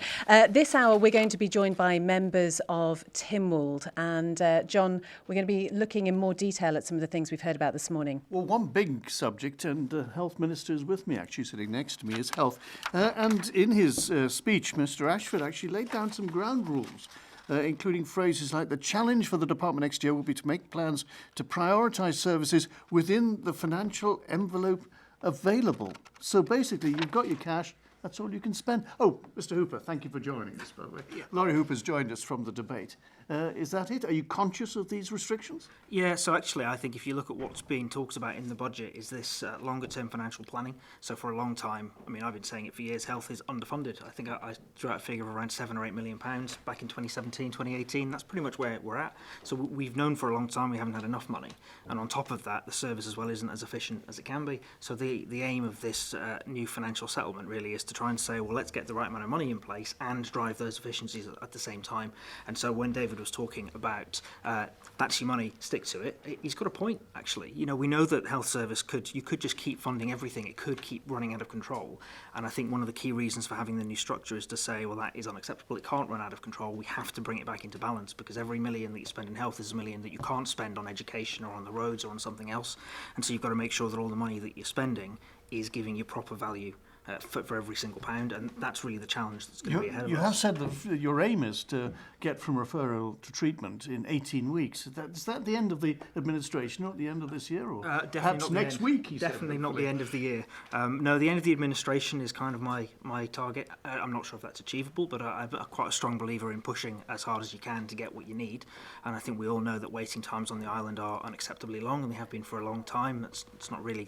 This hour we're going to be joined by members of Tynwald. And John, we're going to be looking in more detail at some of the things we've heard about this morning. Well, one big subject, and the Health Minister is with me, actually sitting next to me, is health. And in his speech, Mr Ashford actually laid down some ground rules, including phrases like the challenge for the department next year will be to make plans to prioritise services within the financial envelope available. So basically, you've got your cash, that's all you can spend. Oh, Mr Hooper, thank you for joining us, by the way. Yeah. Laurie Hooper's joined us from the debate. Is that it? Are you conscious of these restrictions? Yeah, so actually I think if you look at what's being talked about in the budget is this longer term financial planning. So for a long time, I mean, I've been saying it for years, health is underfunded. I think I threw out a figure of around £7 or £8 million back in 2017, 2018. That's pretty much where we're at. So we've known for a long time we haven't had enough money. And on top of that, the service as well isn't as efficient as it can be. So the aim of this new financial settlement really is to try and say, well, let's get the right amount of money in place and drive those efficiencies at the same time. And so when David was talking about that's your money, stick to it, he's got a point, actually. You know, we know that health service you could just keep funding everything. It could keep running out of control. And I think one of the key reasons for having the new structure is to say, well, that is unacceptable. It can't run out of control. We have to bring it back into balance because every million that you spend in health is a million that you can't spend on education or on the roads or on something else. And so you've got to make sure that all the money that you're spending is giving you proper value for every single pound, and that's really the challenge that's going to be ahead of us. You have said that your aim is to get from referral to treatment in 18 weeks. Is that the end of the administration, not the end of this year, or perhaps next week? Definitely not the end of the year. No, the end of the administration is kind of my target. I'm not sure if that's achievable, but I'm quite a strong believer in pushing as hard as you can to get what you need. And I think we all know that waiting times on the island are unacceptably long, and they have been for a long time. It's not really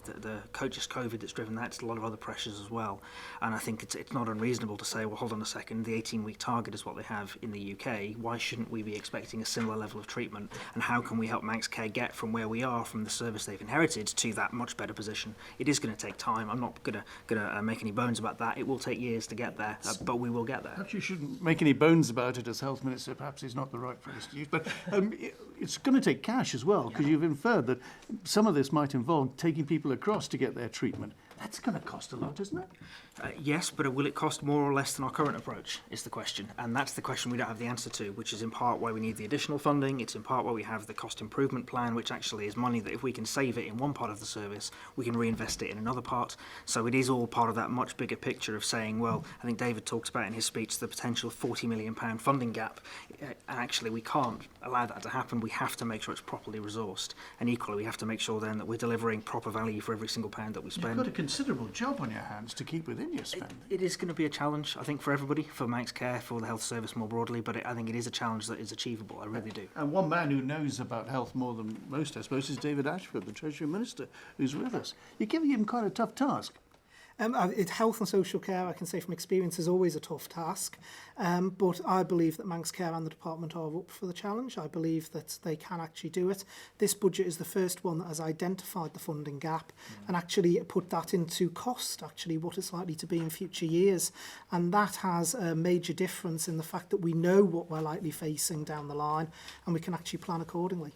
just COVID that's driven that. It's a lot of other pressures as well. And I think it's not unreasonable to say, well, hold on a second, the 18-week target is what they have in the UK. Why shouldn't we be expecting a similar level of treatment? And how can we help Manx Care get from where we are, from the service they've inherited, to that much better position? It is going to take time. I'm not going to make any bones about that. It will take years to get there, but we will get there. Perhaps you shouldn't make any bones about it as Health Minister. Perhaps it's not the right phrase to use. But it's going to take cash as well, because you've inferred that some of this might involve taking people across to get their treatment. That's going to cost a lot, isn't it? Yes, but will it cost more or less than our current approach is the question. And that's the question we don't have the answer to, which is in part why we need the additional funding. It's in part why we have the cost improvement plan, which actually is money that if we can save it in one part of the service, we can reinvest it in another part. So it is all part of that much bigger picture of saying, well, I think David talks about in his speech the potential £40 million funding gap. And actually, we can't allow that to happen. We have to make sure it's properly resourced. And equally, we have to make sure then that we're delivering proper value for every single pound that we spend. You've got a considerable job on your hands to keep within your spending. It is going to be a challenge, I think, for everybody, for Manx Care, for the health service more broadly, but I think it is a challenge that is achievable, I really do. And one man who knows about health more than most, I suppose, is David Ashford, the Treasury Minister, who's with us. You're giving him quite a tough task. Health and social care, I can say from experience, is always a tough task. But I believe that Manx Care and the department are up for the challenge. I believe that they can actually do it. This budget is the first one that has identified the funding gap and actually put that into cost, actually what it's likely to be in future years. And that has a major difference in the fact that we know what we're likely facing down the line and we can actually plan accordingly.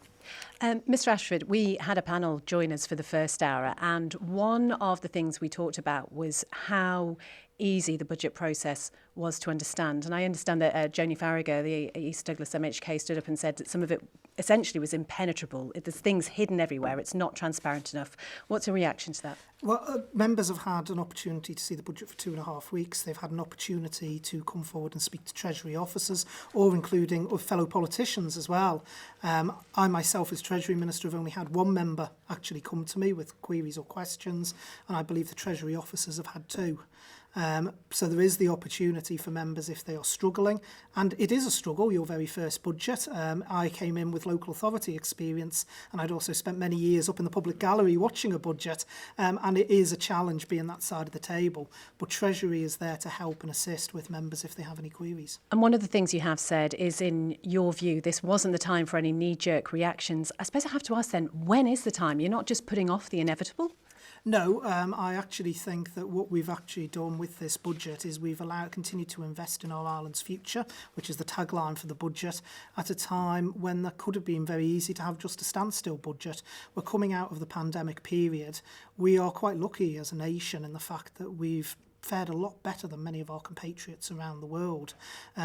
Mr. Ashford, we had a panel join us for the first hour, and one of the things we talked about was how easy the budget process was to understand. And I understand that Joni Farragher, the East Douglas MHK, stood up and said that some of it essentially was impenetrable. There's things hidden everywhere. It's not transparent enough. What's your reaction to that? Well, members have had an opportunity to see the budget for 2.5 weeks. They've had an opportunity to come forward and speak to Treasury officers, or including fellow politicians as well. I myself, as Treasury Minister, have only had one member actually come to me with queries or questions, and I believe the Treasury officers have had two. So there is the opportunity for members if they are struggling, and it is a struggle, your very first budget. I came in with local authority experience, and I'd also spent many years up in the public gallery watching a budget, and it is a challenge being that side of the table. But Treasury is there to help and assist with members if they have any queries. And one of the things you have said is, in your view, this wasn't the time for any knee-jerk reactions. I suppose I have to ask then, when is the time? You're not just putting off the inevitable? No, I actually think that what we've actually done with this budget is we've continued to invest in our Ireland's future, which is the tagline for the budget, at a time when there could have been very easy to have just a standstill budget. We're coming out of the pandemic period. We are quite lucky as a nation in the fact that we've fared a lot better than many of our compatriots around the world.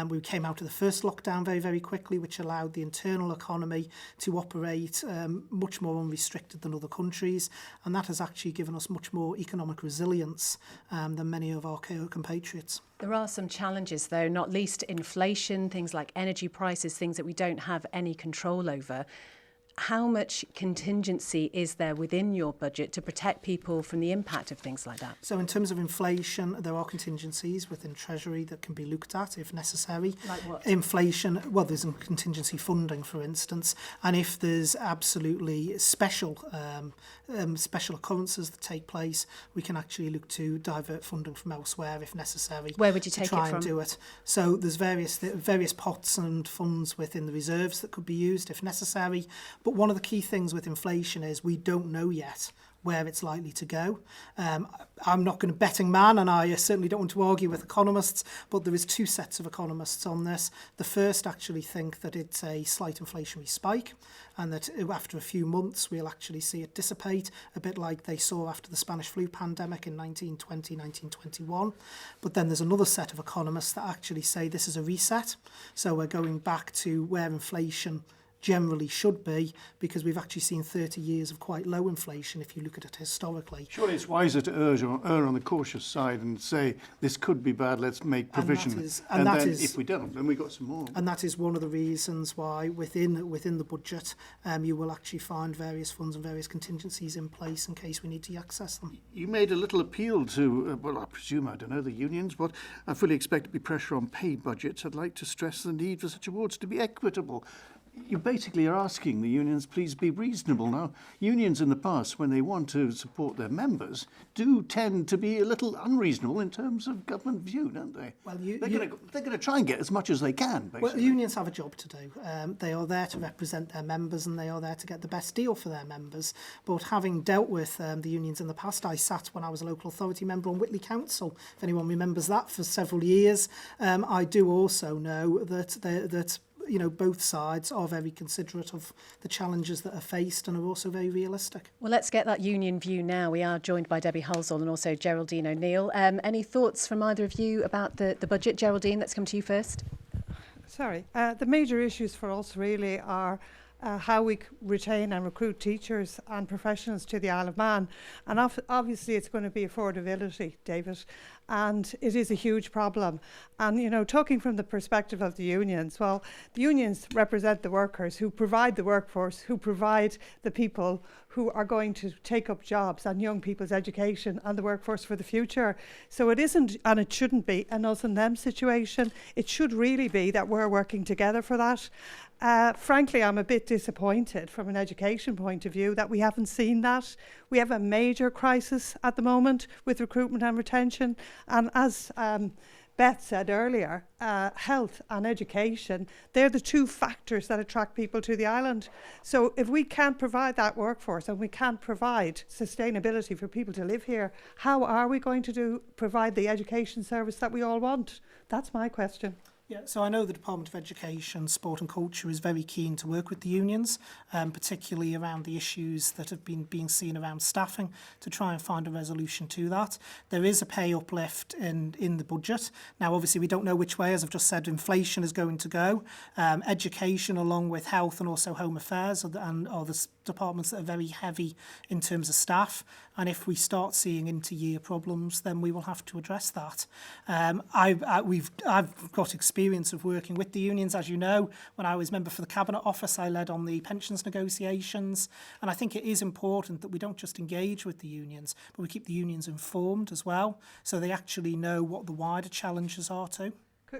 We came out of the first lockdown very, very quickly, which allowed the internal economy to operate much more unrestricted than other countries, and that has actually given us much more economic resilience than many of our compatriots. There are some challenges, though, not least inflation, things like energy prices, things that we don't have any control over. How much contingency is there within your budget to protect people from the impact of things like that? So in terms of inflation, there are contingencies within Treasury that can be looked at if necessary. Like what? Inflation, well, there's contingency funding, for instance, and if there's absolutely special occurrences that take place, we can actually look to divert funding from elsewhere if necessary. Where would you take it try from? and do it. So there's various pots and funds within the reserves that could be used if necessary. But one of the key things with inflation is we don't know yet where it's likely to go. I'm not going to betting man, and I certainly don't want to argue with economists, but there is two sets of economists on this. The first actually think that it's a slight inflationary spike, and that after a few months we'll actually see it dissipate, a bit like they saw after the Spanish flu pandemic in 1920, 1921. But then there's another set of economists that actually say this is a reset, so we're going back to where inflation generally should be, because we've actually seen 30 years of quite low inflation if you look at it historically. Surely it's wiser to err on the cautious side and say this could be bad, let's make provision. And then if we don't, then we've got some more. And that is one of the reasons why within the budget you will actually find various funds and various contingencies in place in case we need to access them. You made a little appeal to, well, I presume, I don't know, the unions, but I fully expect to be pressure on paid budgets. I'd like to stress the need for such awards to be equitable. You basically are asking the unions, please be reasonable. Now, unions in the past, when they want to support their members, do tend to be a little unreasonable in terms of government view, don't they? Well, they're going to try and get as much as they can, basically. Well, unions have a job to do. They are there to represent their members, and they are there to get the best deal for their members. But having dealt with the unions in the past, I sat when I was a local authority member on Whitley Council, if anyone remembers that, for several years. I do also know that both sides are very considerate of the challenges that are faced and are also very realistic. Well, let's get that union view now. We are joined by Debbie Halsall and also Geraldine O'Neill. Any thoughts from either of you about the budget? Geraldine, let's come to you first. Sorry. The major issues for us really are how we retain and recruit teachers and professionals to the Isle of Man. And obviously it's going to be affordability, David, and it is a huge problem. And, talking from the perspective of the unions, well, the unions represent the workers who provide the workforce, who provide the people who are going to take up jobs and young people's education and the workforce for the future. So it isn't, and it shouldn't be, an us and them situation. It should really be that we're working together for that. Frankly, I'm a bit disappointed from an education point of view that we haven't seen that. We have a major crisis at the moment with recruitment and retention. And as Beth said earlier, health and education, they're the two factors that attract people to the island. So if we can't provide that workforce and we can't provide sustainability for people to live here, how are we going to provide the education service that we all want? That's my question. Yeah, so I know the Department of Education, Sport and Culture is very keen to work with the unions, particularly around the issues that have been being seen around staffing, to try and find a resolution to that. There is a pay uplift in the budget. Now, obviously, we don't know which way, as I've just said, inflation is going to go. Education, along with health and also home affairs, are the departments that are very heavy in terms of staff. And if we start seeing inter-year problems, then we will have to address that. I've got experience of working with the unions. As you know, when I was member for the Cabinet Office, I led on the pensions negotiations. And I think it is important that we don't just engage with the unions, but we keep the unions informed as well, so they actually know what the wider challenges are too.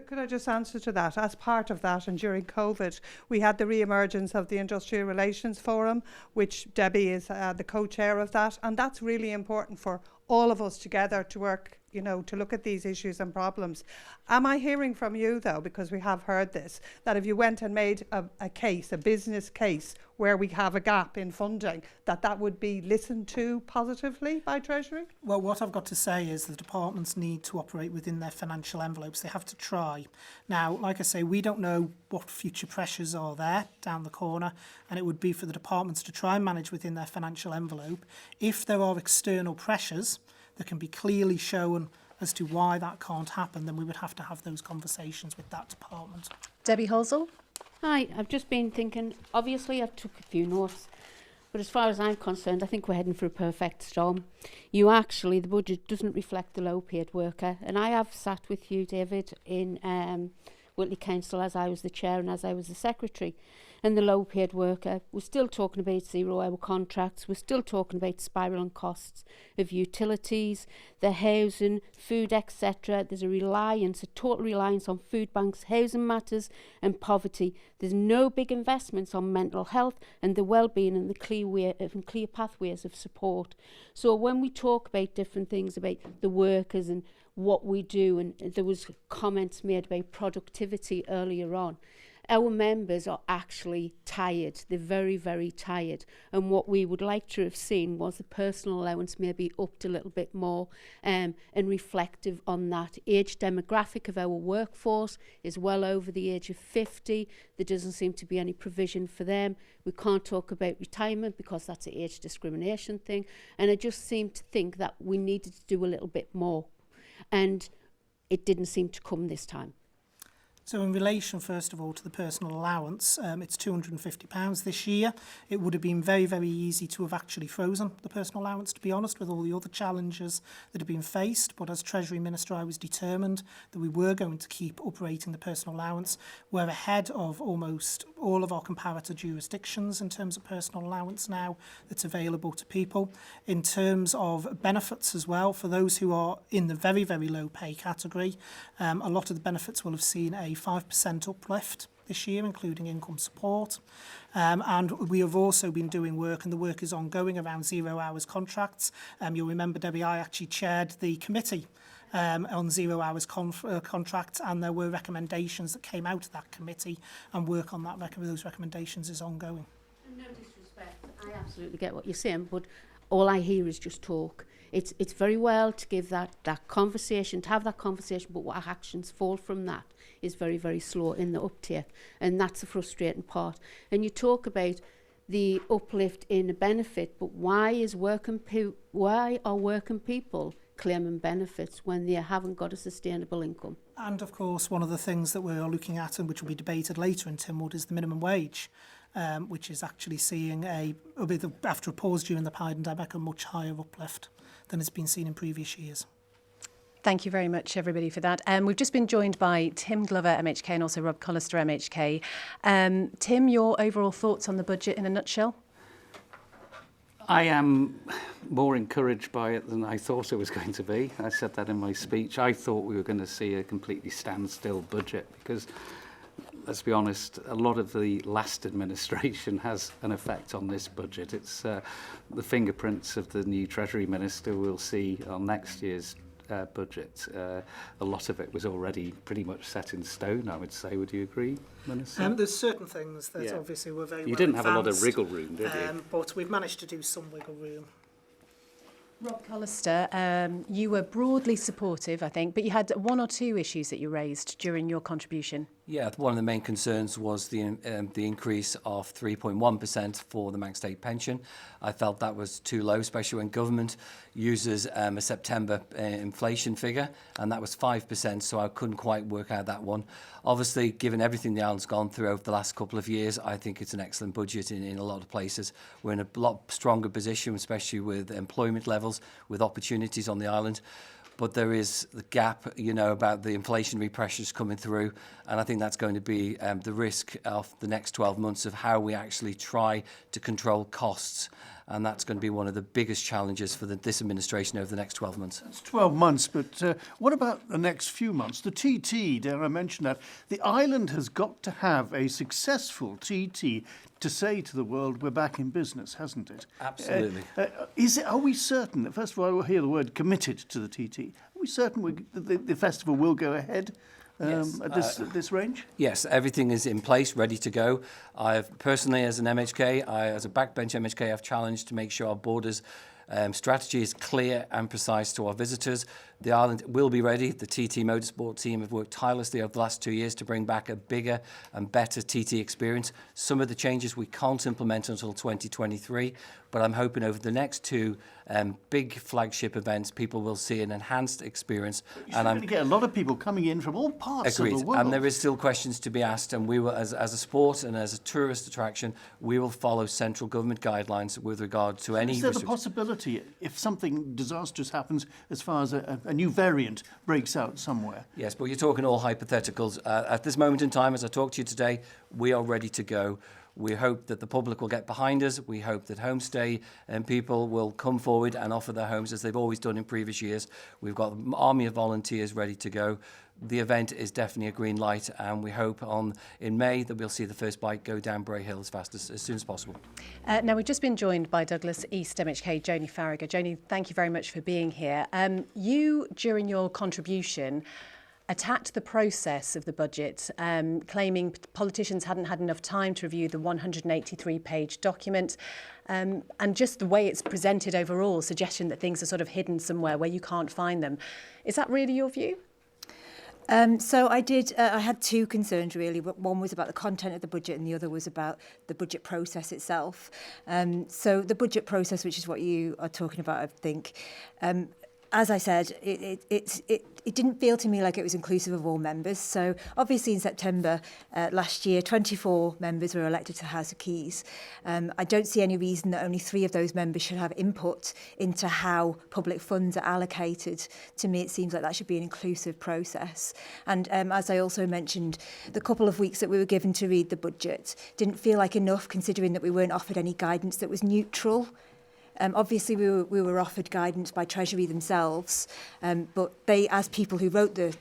Could I just answer to that? As part of that, and during COVID, we had the re-emergence of the Industrial Relations Forum, which Debbie is the co-chair of that, and that's really important for all of us together to work, to look at these issues and problems. Am I hearing from you, though, because we have heard this, that if you went and made a business case, where we have a gap in funding, that would be listened to positively by Treasury? Well, what I've got to say is the departments need to operate within their financial envelopes. They have to try. Now, like I say, we don't know what future pressures are there down the corner, and it would be for the departments to try and manage within their financial envelope. If there are external pressures that can be clearly shown as to why that can't happen, then we would have to have those conversations with that department. Debbie Halsall? Hi, I've just been thinking, obviously I've took a few notes, but as far as I'm concerned, I think we're heading for a perfect storm. The budget doesn't reflect the low-paid worker, and I have sat with you, David, in Whitley Council as I was the chair and as I was the secretary, and the low-paid worker, we're still talking about zero-hour contracts, we're still talking about spiralling costs of utilities, the housing, food, etc. There's a total reliance on food banks, housing matters and poverty. There's no big investments on mental health and the well-being and the clear pathways of support. So when we talk about different things about the workers and what we do, and there was comments made about productivity earlier on, our members are actually tired. They're very, very tired. And what we would like to have seen was the personal allowance maybe upped a little bit more and reflective on that. Age demographic of our workforce is well over the age of 50. There doesn't seem to be any provision for them. We can't talk about retirement because that's an age discrimination thing. And I just seem to think that we needed to do a little bit more. And it didn't seem to come this time. So in relation, first of all, to the personal allowance, it's £250 this year. It would have been very, very easy to have actually frozen the personal allowance, to be honest, with all the other challenges that have been faced. But as Treasury Minister, I was determined that we were going to keep operating the personal allowance. We're ahead of almost all of our comparator jurisdictions in terms of personal allowance now that's available to people. In terms of benefits as well, for those who are in the very, very low pay category, a lot of the benefits will have seen a 5% uplift this year, including income support. And we have also been doing work, and the work is ongoing, around 0 hours contracts. You'll remember, Debbie, I actually chaired the committee on 0 hours contracts, and there were recommendations that came out of that committee, and work on those recommendations is ongoing. No disrespect, I absolutely get what you're saying, but all I hear is just talk. It's very well to give that conversation, to have that conversation, but what actions fall from that is very, very slow in the uptake, and that's the frustrating part. And you talk about the uplift in a benefit, but why are working people claiming benefits when they haven't got a sustainable income? And of course, one of the things that we're looking at, and which will be debated later in Tynwald, is the minimum wage, which is actually seeing after a pause during the pandemic, a much higher uplift than has been seen in previous years. Thank you very much, everybody, for that. We've just been joined by Tim Glover, MHK, and also Rob Collister, MHK. Tim, your overall thoughts on the budget in a nutshell? I am more encouraged by it than I thought it was going to be. I said that in my speech. I thought we were going to see a completely standstill budget because, let's be honest, a lot of the last administration has an effect on this budget. It's the fingerprints of the new Treasury Minister we'll see on next year's budget. A lot of it was already pretty much set in stone, I would say. Would you agree, Minister? There's certain things that obviously were very You well didn't have a lot of advanced, wriggle room, did you? But we've managed to do some wiggle room. Rob Collister, you were broadly supportive, I think, but you had one or two issues that you raised during your contribution. Yeah, one of the main concerns was the increase of 3.1% for the Manx State pension. I felt that was too low, especially when government uses a September inflation figure, and that was 5%, so I couldn't quite work out that one. Obviously, given everything the island's gone through over the last couple of years, I think it's an excellent budget in a lot of places. We're in a lot stronger position, especially with employment levels, with opportunities on the island. But there is the gap, about the inflationary pressures coming through. And I think that's going to be the risk of the next 12 months of how we actually try to control costs. And that's going to be one of the biggest challenges for this administration over the next 12 months. It's 12 months, but what about the next few months? The TT, dare I mention that? The island has got to have a successful TT to say to the world, we're back in business, hasn't it? Absolutely. Are we certain, first of all, I will hear the word committed to the TT, are we certain the festival will go ahead? Yes, at this range? Yes, everything is in place, ready to go. I've personally, as an MHK, as a backbench MHK, I've challenged to make sure our borders strategy is clear and precise to our visitors. The island will be ready. The TT Motorsport team have worked tirelessly over the last 2 years to bring back a bigger and better TT experience. Some of the changes we can't implement until 2023, but I'm hoping over the next two big flagship events, people will see an enhanced experience. And I'm going to get a lot of people coming in from all parts of the world. And there is still questions to be asked, and we will, as a sport and as a tourist attraction, we will follow central government guidelines with regard to any. Is there the possibility, if something disastrous happens, as far as a new variant breaks out somewhere? Yes, but you're talking all hypotheticals. At this moment in time, as I talk to you today, we are ready to go. We hope that the public will get behind us. We hope that homestay people will come forward and offer their homes as they've always done in previous years. We've got an army of volunteers ready to go. The event is definitely a green light, and we hope in May that we'll see the first bike go down Bray Hill as soon as possible. Now, we've just been joined by Douglas East MHK, Joni Farragher. Joni, thank you very much for being here. You, during your contribution, attacked the process of the budget, claiming politicians hadn't had enough time to review the 183-page document, and just the way it's presented overall, suggestion that things are sort of hidden somewhere where you can't find them. Is that really your view? So I had two concerns really. One was about the content of the budget and the other was about the budget process itself. So the budget process, which is what you are talking about, I think, as I said, it didn't feel to me like it was inclusive of all members. So obviously in September last year, 24 members were elected to the House of Keys. I don't see any reason that only 3 of those members should have input into how public funds are allocated. To me, it seems like that should be an inclusive process. And as I also mentioned, the couple of weeks that we were given to read the budget didn't feel like enough, considering that we weren't offered any guidance that was neutral. Obviously, we were offered guidance by Treasury themselves, but they, as people who wrote the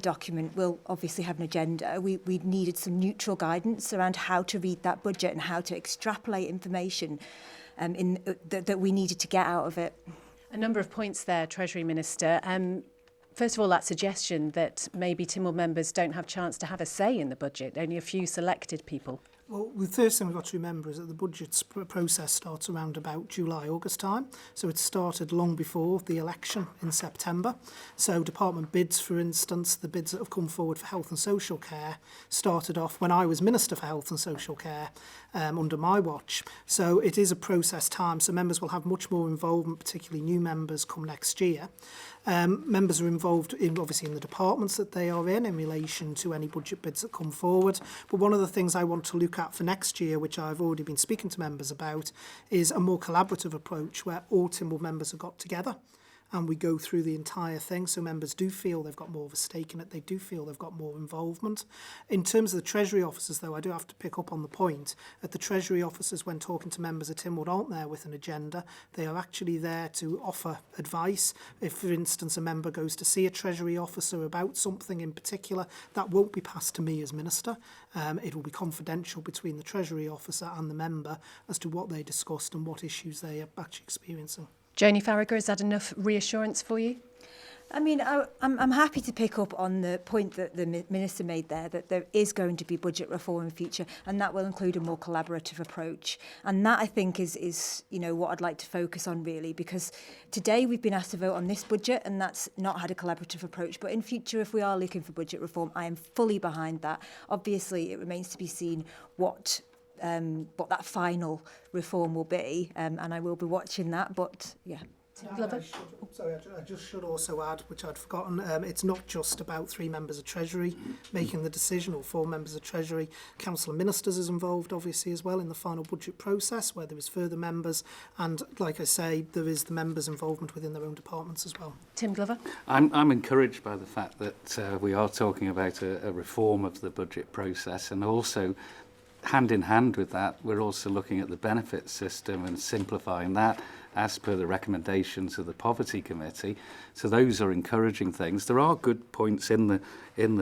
document, will obviously have an agenda. We needed some neutral guidance around how to read that budget and how to extrapolate information that we needed to get out of it. A number of points there, Treasury Minister. First of all, that suggestion that maybe Tynwald members don't have a chance to have a say in the budget, only a few selected people. Well, the first thing we've got to remember is that the budget process starts around about July, August time. So it started long before the election in September. So department bids, for instance, the bids that have come forward for health and social care started off when I was Minister for Health and Social Care under my watch. So it is a process time. So members will have much more involvement, particularly new members, come next year. Members are involved obviously in the departments that they are in relation to any budget bids that come forward. But one of the things I want to look at for next year, which I've already been speaking to members about, is a more collaborative approach where all Tynwald members have got together and we go through the entire thing, so members do feel they've got more of a stake in it, they do feel they've got more involvement. In terms of the Treasury officers, though, I do have to pick up on the point that the Treasury officers, when talking to members of Tynwald, aren't there with an agenda. They are actually there to offer advice. If, for instance, a member goes to see a Treasury officer about something in particular, that won't be passed to me as Minister. It will be confidential between the Treasury officer and the member as to what they discussed and what issues they are actually experiencing. Joni Farragher, is that enough reassurance for you? I mean, I'm happy to pick up on the point that the Minister made there, that there is going to be budget reform in future, and that will include a more collaborative approach. And that, I think, is what I'd like to focus on, really, because today we've been asked to vote on this budget, and that's not had a collaborative approach. But in future, if we are looking for budget reform, I am fully behind that. Obviously, it remains to be seen what that final reform will be, and I will be watching that, but yeah. I just should also add, which I'd forgotten, it's not just about 3 members of Treasury making the decision, or 4 members of Treasury. Council of Ministers is involved, obviously, as well in the final budget process, where there is further members, and like I say, there is the members' involvement within their own departments as well. Tim Glover? I'm encouraged by the fact that we are talking about a reform of the budget process, and also hand in hand with that, we're also looking at the benefit system and simplifying that as per the recommendations of the Poverty Committee. So those are encouraging things. There are good points in the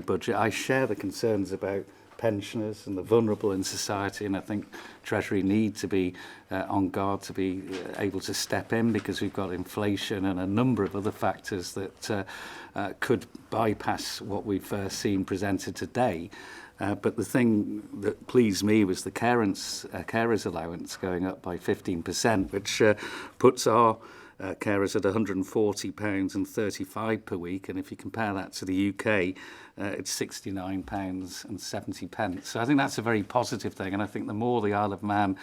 budget. I share the concerns about pensioners and the vulnerable in society, and I think Treasury need to be on guard to be able to step in, because we've got inflation and a number of other factors that could bypass what we've seen presented today. But the thing that pleased me was the carers allowance going up by 15%, which puts our carers at £140.35 per week. And if you compare that to the UK, it's £69.70. So I think that's a very positive thing. And I think the more the Isle of Man,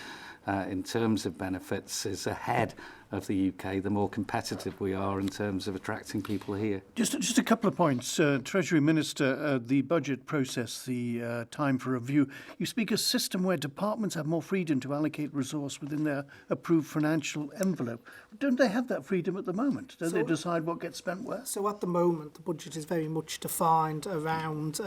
in terms of benefits, is ahead of the UK, the more competitive we are in terms of attracting people here. Just a couple of points. Treasury Minister, the budget process, the time for review. You speak a system where departments have more freedom to allocate resource within their approved financial envelope. Don't they have that freedom at the moment? Don't they decide what gets spent where? So at the moment, the budget is very much defined around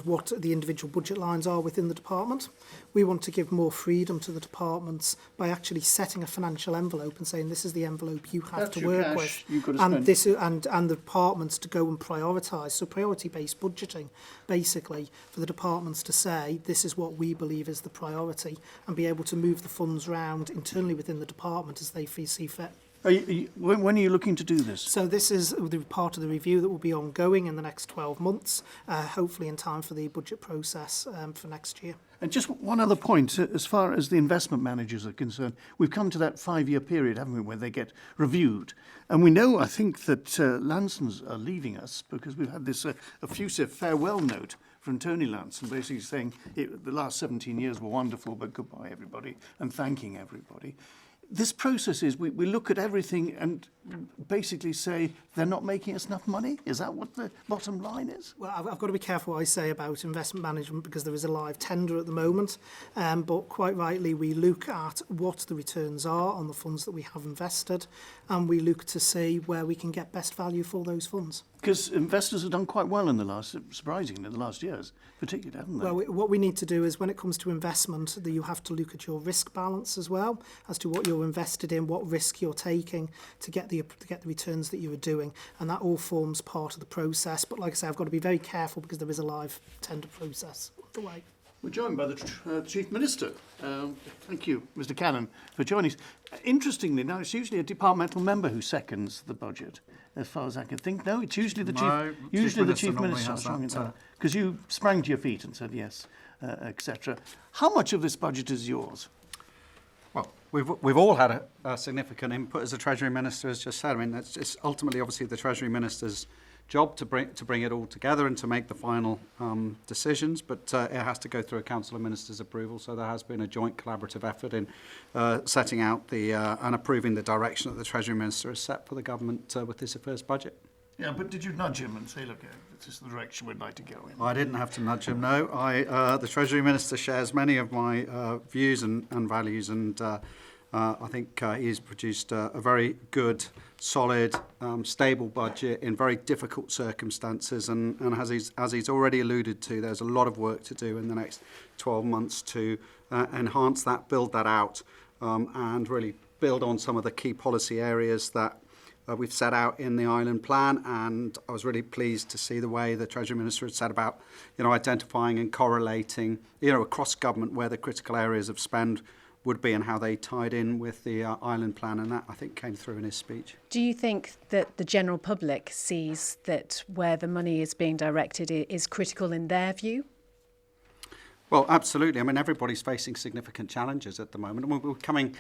what the individual budget lines are within the department. We want to give more freedom to the departments by actually setting a financial envelope and saying this is the envelope you have to work with, and the departments to go and prioritise. So priority-based budgeting, basically, for the departments to say this is what we believe is the priority, and be able to move the funds round internally within the department as they see fit. When are you looking to do this? So this is the part of the review that will be ongoing in the next 12 months, hopefully in time for the budget process for next year. And just one other point, as far as the investment managers are concerned, we've come to that 5-year period, haven't we, where they get reviewed. And we know, I think, that Lansons are leaving us because we've had this effusive farewell note from Tony Lanson, basically saying the last 17 years were wonderful, but goodbye, everybody, and thanking everybody. This process is we look at everything and basically say they're not making us enough money? Is that what the bottom line is? Well, I've got to be careful what I say about investment management because there is a live tender at the moment. But quite rightly, we look at what the returns are on the funds that we have invested, and we look to see where we can get best value for those funds. Because investors have done quite well in the last years, particularly, haven't they? Well, what we need to do is when it comes to investment, you have to look at your risk balance as well, as to what you're invested in, what risk you're taking to get the returns that you are doing, and that all forms part of the process. But like I say, I've got to be very careful because there is a live tender process underway. We're joined by the Chief Minister. Thank you, Mr. Cannon, for joining us. Interestingly, now it's usually a departmental member who seconds the budget, as far as I can think. No, it's usually the Chief Minister. Because you sprang to your feet and said yes, etc. How much of this budget is yours? Well, we've all had a significant input, as the Treasury Minister has just said. I mean, it's ultimately, obviously, the Treasury Minister's job to bring it all together and to make the final decisions, but it has to go through a Council of Ministers approval. So there has been a joint collaborative effort in setting out and approving the direction that the Treasury Minister has set for the government with this first budget. Yeah, but did you nudge him and say, look, this is the direction we'd like to go in? I didn't have to nudge him, no. The Treasury Minister shares many of my views and values, and I think he's produced a very good, solid, stable budget in very difficult circumstances. And as he's already alluded to, there's a lot of work to do in the next 12 months to enhance that, build that out, and really build on some of the key policy areas that we've set out in the Island Plan. And I was really pleased to see the way the Treasury Minister had said about, identifying and correlating, across government where the critical areas of spend would be and how they tied in with the Island Plan, and that, I think, came through in his speech. Do you think that the general public sees that where the money is being directed is critical in their view? Well, absolutely. I mean, everybody's facing significant challenges at the moment. We're coming,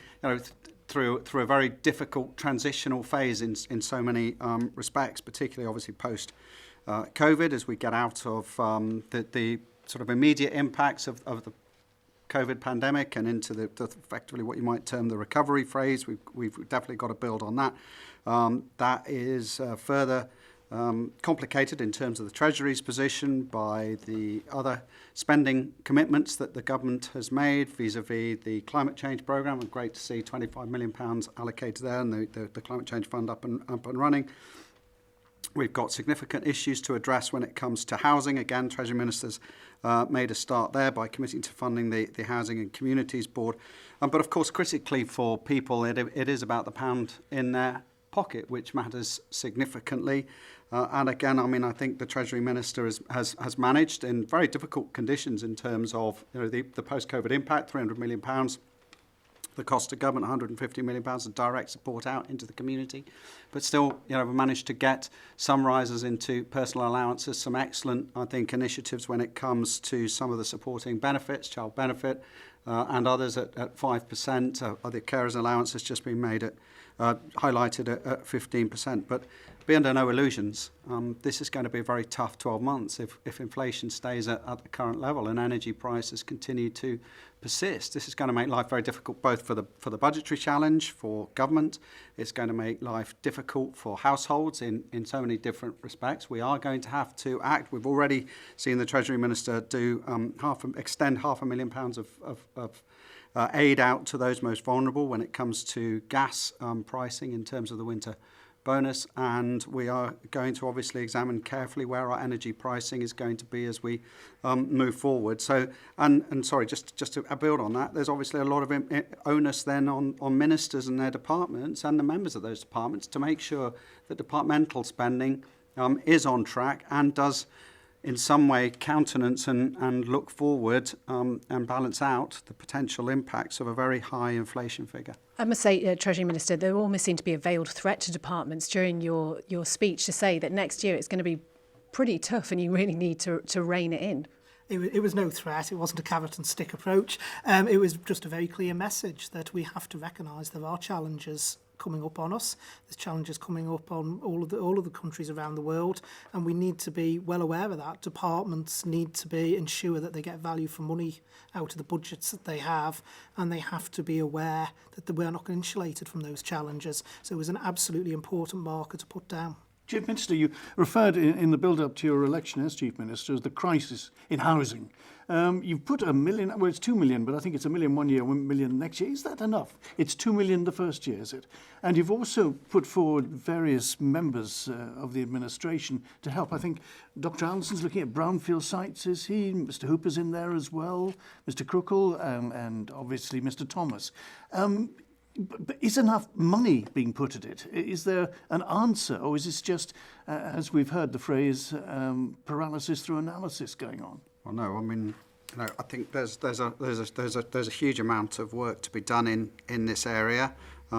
through a very difficult transitional phase in so many respects, particularly obviously post COVID, as we get out of the sort of immediate impacts of the COVID pandemic and into the effectively what you might term the recovery phase. We've definitely got to build on that. That is further complicated in terms of the Treasury's position by the other spending commitments that the government has made vis-à-vis the climate change programme. And great to see £25 million allocated there and the climate change fund up and running. We've got significant issues to address when it comes to housing. Again, Treasury Ministers made a start there by committing to funding the Housing and Communities Board. But of course, critically for people, it is about the pound in their pocket, which matters significantly. And again, I mean, I think the Treasury Minister has managed in very difficult conditions in terms of the post-COVID impact, £300 million. The cost of government, £150 million of direct support out into the community. But still, we managed to get some rises into personal allowances, some excellent, I think, initiatives when it comes to some of the supporting benefits, child benefit, and others at 5%. The carers allowance has just been made highlighted at 15%. But be under no illusions, this is going to be a very tough 12 months if inflation stays at the current level and energy prices continue to persist. This is going to make life very difficult both for the budgetary challenge for government. It's going to make life difficult for households in so many different respects. We are going to have to act. We've already seen the Treasury Minister do extend £500,000 of aid out to those most vulnerable when it comes to gas pricing in terms of the winter bonus, and we are going to obviously examine carefully where our energy pricing is going to be as we move forward. So, and sorry, just to build on that, there's obviously a lot of onus then on ministers and their departments and the members of those departments to make sure that departmental spending is on track and does in some way countenance and look forward and balance out the potential impacts of a very high inflation figure. I must say, Treasury Minister, there almost seemed to be a veiled threat to departments during your speech to say that next year it's going to be pretty tough and you really need to rein it in. It was no threat. It wasn't a carrot and stick approach. It was just a very clear message that we have to recognise there are challenges coming up on us. There's challenges coming up on all of the countries around the world, and we need to be well aware of that. Departments need to ensure that they get value for money out of the budgets that they have, and they have to be aware that we're not insulated from those challenges. So it was an absolutely important marker to put down. Chief Minister, you referred in the build-up to your election as Chief Minister as the crisis in housing. You've put $1 million, well, it's $2 million, but I think it's $1 million one year, $1 million next year. Is that enough? It's $2 million the first year, is it? And you've also put forward various members of the administration to help. I think Dr. Allison's looking at brownfield sites, is he? Mr. Hooper's in there as well, Mr. Crookall, and obviously Mr. Thomas. But is enough money being put at it? Is there an answer, or is this just, as we've heard the phrase, paralysis through analysis going on? Well, no, I mean, I think there's a huge amount of work to be done in this area.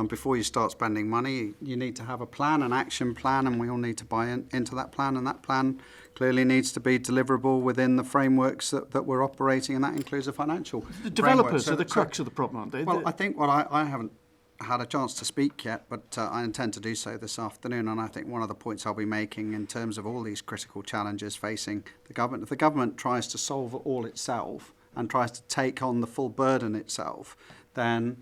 Before you start spending money, you need to have a plan, an action plan, and we all need to buy into that plan. And that plan clearly needs to be deliverable within the frameworks that we're operating, and that includes a financial The developers are the crux of the problem, aren't they? Well, I think I haven't had a chance to speak yet, but I intend to do so this afternoon. And I think one of the points I'll be making in terms of all these critical challenges facing the government, if the government tries to solve it all itself and tries to take on the full burden itself, then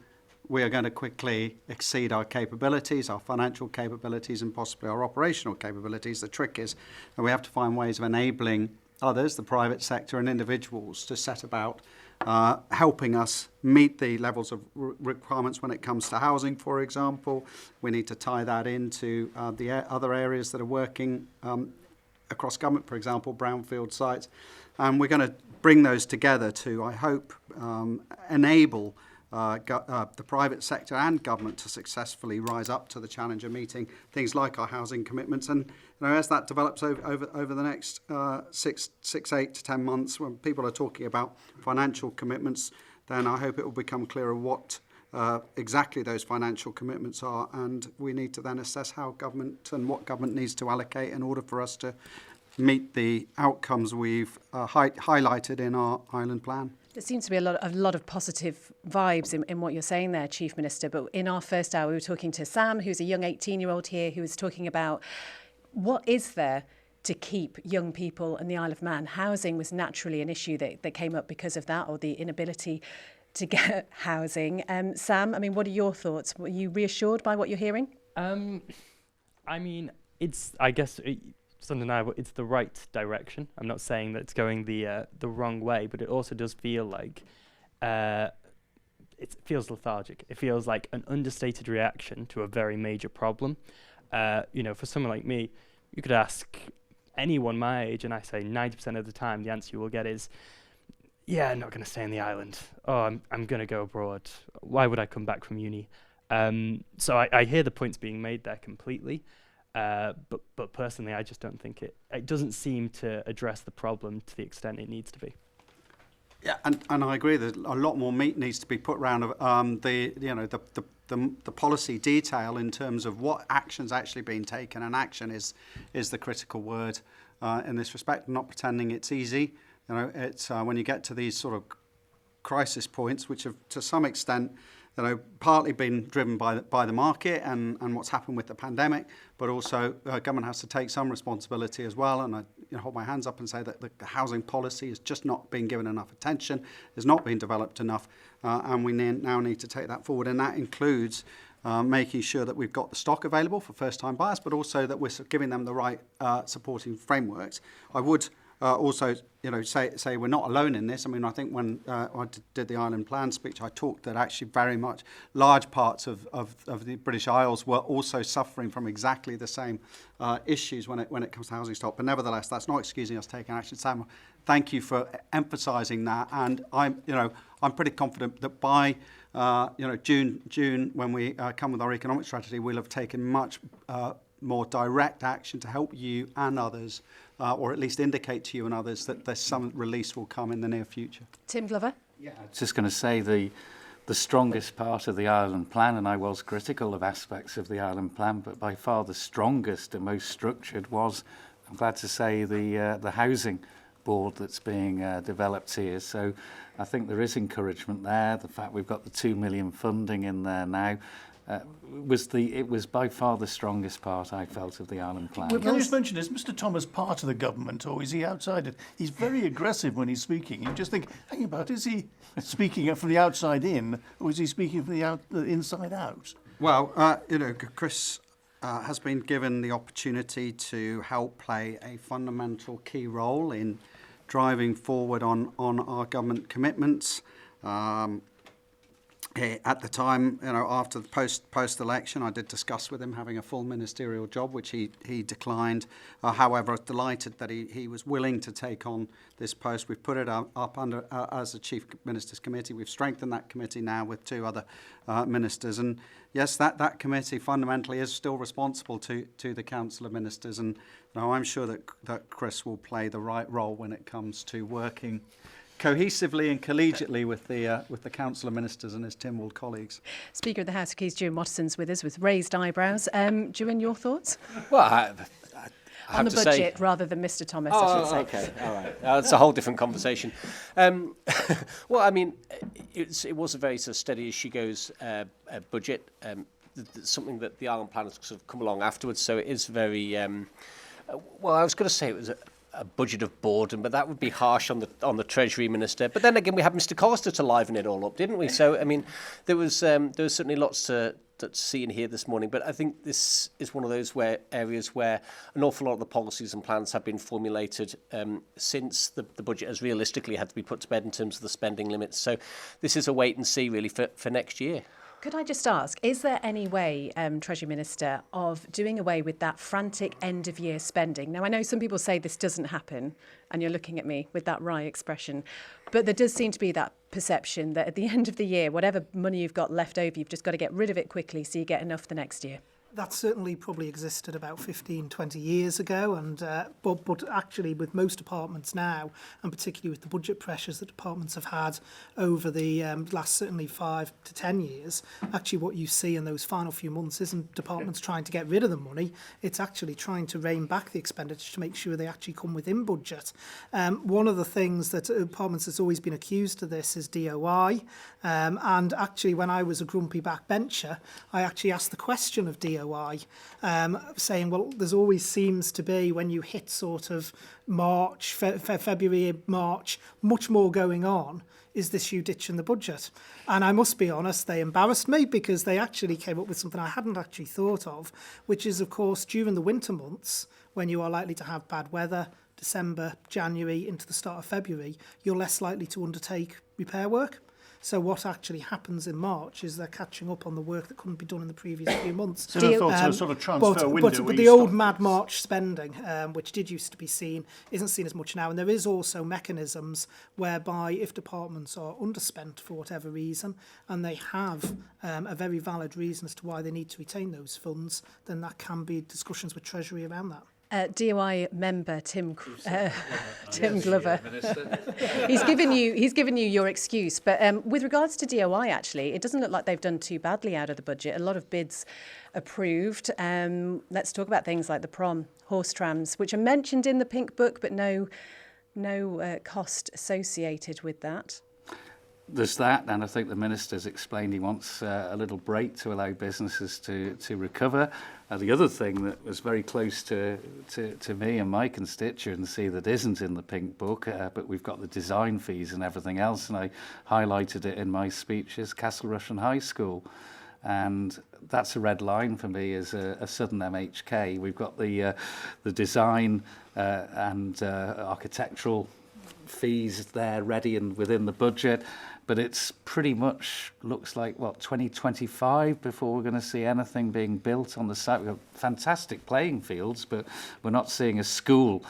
we are going to quickly exceed our capabilities, our financial capabilities, and possibly our operational capabilities. The trick is that we have to find ways of enabling others, the private sector and individuals, to set about helping us meet the levels of requirements when it comes to housing, for example. We need to tie that into the other areas that are working across government, for example, brownfield sites. And we're going to bring those together to, I hope, enable the private sector and government to successfully rise up to the challenge of meeting things like our housing commitments. And as that develops over the next 6, 8 to 10 months, when people are talking about financial commitments, then I hope it will become clearer what exactly those financial commitments are, and we need to then assess how government and what government needs to allocate in order for us to meet the outcomes we've highlighted in our island plan. There seems to be a lot of positive vibes in what you're saying there, Chief Minister. But in our first hour, we were talking to Sam, who's a young 18-year-old here, who was talking about what is there to keep young people in the Isle of Man. Housing was naturally an issue that came up because of that, or the inability to get housing. Sam, I mean, what are your thoughts? Were you reassured by what you're hearing? I mean, I guess it's undeniable. It's the right direction. I'm not saying that it's going the wrong way, but it also does feel like it feels lethargic. It feels like an understated reaction to a very major problem. For someone like me, you could ask anyone my age, and I say 90% of the time the answer you will get is, yeah, I'm not going to stay in the island. Oh, I'm going to go abroad. Why would I come back from uni? So I hear the points being made there completely. But personally, I just don't think it doesn't seem to address the problem to the extent it needs to be. Yeah, and I agree that a lot more meat needs to be put around the policy detail in terms of what action's actually being taken, and action is the critical word in this respect. I'm not pretending it's easy. It's when you get to these sort of crisis points, which have to some extent partly been driven by the market and what's happened with the pandemic, but also government has to take some responsibility as well. And I hold my hands up and say that the housing policy has just not been given enough attention, has not been developed enough, and we now need to take that forward. And that includes making sure that we've got the stock available for first-time buyers, but also that we're giving them the right supporting frameworks. I would also, say we're not alone in this. I mean, I think when I did the Island Plan speech, I talked that actually very much large parts of the British Isles were also suffering from exactly the same issues when it comes to housing stock. But nevertheless, that's not excusing us taking action. Sam, thank you for emphasising that. And I'm pretty confident that by June, when we come with our economic strategy, we'll have taken much more direct action to help you and others, or at least indicate to you and others that there's some release will come in the near future. Tim Glover? Yeah, I was just going to say the strongest part of the Island Plan, and I was critical of aspects of the Island Plan, but by far the strongest and most structured was, I'm glad to say, the housing board that's being developed here. So I think there is encouragement there. The fact we've got the 2 million funding in there now it was by far the strongest part I felt of the Island Plan. Well, can I just mention, is Mr Thomas part of the government or is he outside it? He's very aggressive when he's speaking. You just think, hang about, is he speaking from the outside in or is he speaking from the inside out? Well, Chris has been given the opportunity to help play a fundamental key role in driving forward on our government commitments. At the time, after the post-election, I did discuss with him having a full ministerial job, which he declined. However, I was delighted that he was willing to take on this post. We've put it up under as a Chief Ministers Committee. We've strengthened that committee now with 2 other ministers. And yes, that committee fundamentally is still responsible to the Council of Ministers. And I'm sure that Chris will play the right role when it comes to working cohesively and collegiately with the Council of Ministers and his Tynwald colleagues. Speaker of the House, Keith June Watterson's with us with raised eyebrows. June, your thoughts? Well, I on the budget rather than Mr. Thomas, I should say. Okay, all right. It's a whole different conversation. Well, I mean, it was a very sort of steady as she goes budget. Something that the Ireland plan has sort of come along afterwards, so it is very. Well, I was going to say it was a budget of boredom, but that would be harsh on the Treasury Minister. But then again, we had Mr. Collister to liven it all up, didn't we? So I mean, there was certainly lots to see and hear this morning. But I think this is one of those areas where an awful lot of the policies and plans have been formulated since the budget has realistically had to be put to bed in terms of the spending limits. So this is a wait and see really for next year. Could I just ask, is there any way, Treasury Minister, of doing away with that frantic end-of-year spending? Now, I know some people say this doesn't happen, and you're looking at me with that wry expression, but there does seem to be that perception that at the end of the year, whatever money you've got left over, you've just got to get rid of it quickly so you get enough the next year. That certainly probably existed about 15, 20 years ago, and but actually with most departments now, and particularly with the budget pressures that departments have had over the last certainly 5 to 10 years, actually what you see in those final few months isn't departments trying to get rid of the money, it's actually trying to rein back the expenditure to make sure they actually come within budget. One of the things that departments has always been accused of this is DOI, and actually when I was a grumpy backbencher, I actually asked the question of DOI, saying, well, there's always seems to be, when you hit sort of March, February, March, much more going on. Is this you ditching the budget? And I must be honest, they embarrassed me because they actually came up with something I hadn't actually thought of, which is, of course, during the winter months, when you are likely to have bad weather, December, January, into the start of February, you're less likely to undertake repair work. So what actually happens in March is they're catching up on the work that couldn't be done in the previous few months. So I thought a sort of transfer window. But the old Mad March spending, which did used to be seen, isn't seen as much now. And there is also mechanisms whereby if departments are underspent for whatever reason, and they have a very valid reason as to why they need to retain those funds, then that can be discussions with Treasury around that. DOI member Tim Glover. he's given you your excuse, but with regards to DOI, actually, it doesn't look like they've done too badly out of the budget. A lot of bids approved. Let's talk about things like the prom, horse trams, which are mentioned in the Pink Book, but no cost associated with that. There's that, and I think the Minister's explained he wants a little break to allow businesses to recover. The other thing that was very close to me and my constituency that isn't in the Pink Book, but we've got the design fees and everything else, and I highlighted it in my speech, is Castle Rushen High School. And that's a red line for me as a Southern MHK. We've got the design and architectural fees there ready and within the budget, but it's pretty much looks like 2025 before we're going to see anything being built on the site. We've got fantastic playing fields, but we're not seeing a school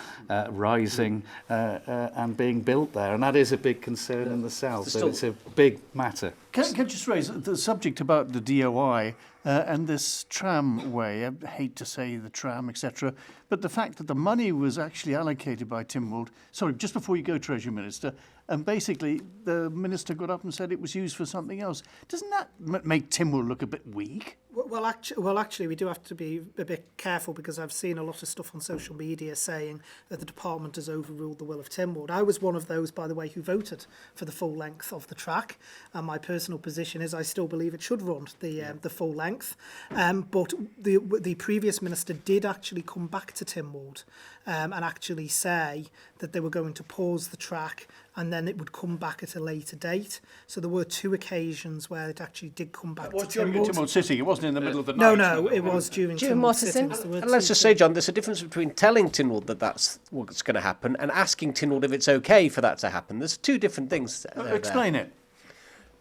rising and being built there, and that is a big concern in the south. So it's a big matter. Can I just raise the subject about the DOI and this tramway? I hate to say the tram, etc., but the fact that the money was actually allocated by Tynwald, sorry, just before you go, Treasury Minister, and basically the Minister got up and said it was used for something else. Doesn't that make Tynwald look a bit weak? Well, actually, we do have to be a bit careful because I've seen a lot of stuff on social media saying that the department has overruled the will of Tynwald. I was one of those, by the way, who voted for the full length of the track, and my personal position is I still believe it should run the full length. But the previous minister did actually come back to Tynwald and actually say that they were going to pause the track and then it would come back at a later date. So there were 2 occasions where it actually did come back to Tynwald. Tynwald City, it wasn't in the middle of the night. No, it was during Tynwald City. And let's just say, John, there's a difference between telling Tynwald that that's what's going to happen and asking Tynwald if it's okay for that to happen. There's 2 different things. Explain it.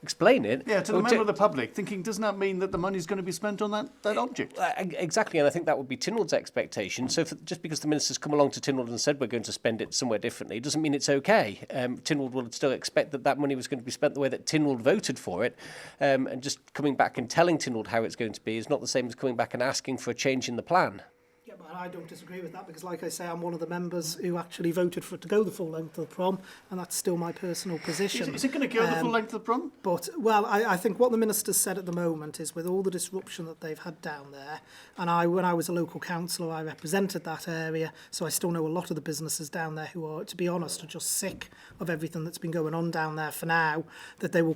Explain it? Yeah, to the member of the public, thinking, doesn't that mean that the money's going to be spent on that object? Exactly, and I think that would be Tynwald's expectation. So just because the Minister's come along to Tynwald and said we're going to spend it somewhere differently, doesn't mean it's okay. Tynwald would still expect that money was going to be spent the way that Tynwald voted for it, and just coming back and telling Tynwald how it's going to be is not the same as coming back and asking for a change in the plan. Yeah, but I don't disagree with that because, like I say, I'm one of the members who actually voted for it to go the full length of the prom, and that's still my personal position. Is it going to go the full length of the prom? But, well, I think what the minister's said at the moment is with all the disruption that they've had down there, and when I was a local councillor, I represented that area, so I still know a lot of the businesses down there who are, to be honest, are just sick of everything that's been going on down there for now, that they will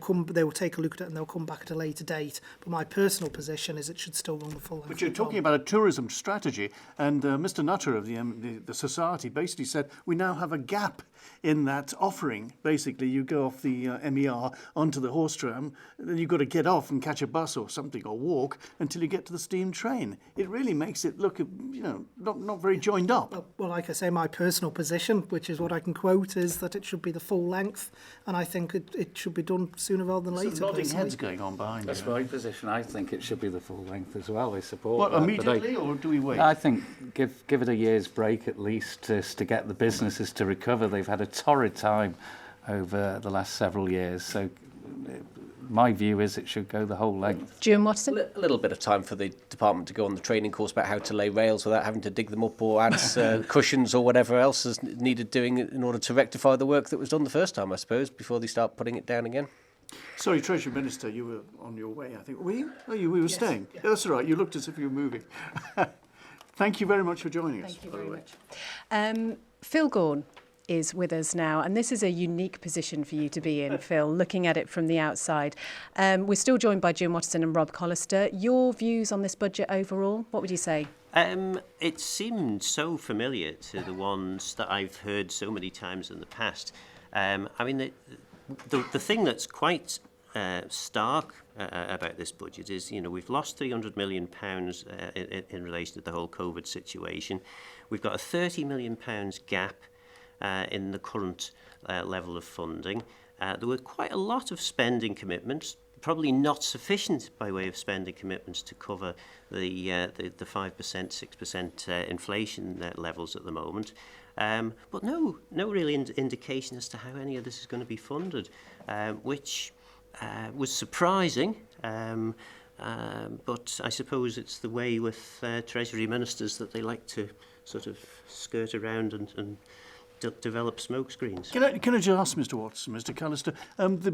take a look at it and they'll come back at a later date. But my personal position is it should still run the full length. But you're talking about a tourism strategy, and Mr. Nutter of the Society basically said we now have a gap in that offering. Basically, you go off the MER onto the horse tram, then you've got to get off and catch a bus or something or walk until you get to the steam train. It really makes it look, not very joined up. Well, like I say, my personal position, which is what I can quote, is that it should be the full length, and I think it should be done sooner rather than later. Some nodding heads going on behind you. That's my position. I think it should be the full length as well. I support What, that. immediately, or do we wait? I think give it a year's break at least to get the businesses to recover. They've had a torrid time over the last several years. So my view is it should go the whole length. Jim Watson? A little bit of time for the department to go on the training course about how to lay rails without having to dig them up or add cushions or whatever else is needed doing in order to rectify the work that was done the first time, I suppose, before they start putting it down again. Sorry, Treasury Minister, you were on your way, I think. Were you? Oh, we were staying. Yeah. That's all right. You looked as if you were moving. Thank you very much for joining us. Thank you very much. Phil Gaughan is with us now, and this is a unique position for you to be in, Phil, looking at it from the outside. We're still joined by Jim Watson and Rob Collister. Your views on this budget overall, what would you say? It seemed so familiar to the ones that I've heard so many times in the past. I mean, the thing that's quite stark about this budget is, we've lost £300 million in relation to the whole COVID situation. We've got a £30 million gap in the current level of funding. There were quite a lot of spending commitments, probably not sufficient by way of spending commitments to cover the 5%, 6% inflation levels at the moment. But no real indication as to how any of this is going to be funded, which was surprising. But I suppose it's the way with Treasury ministers that they like to sort of skirt around and develop smoke screens. Can I just ask Mr. Watson, Mr. Callister,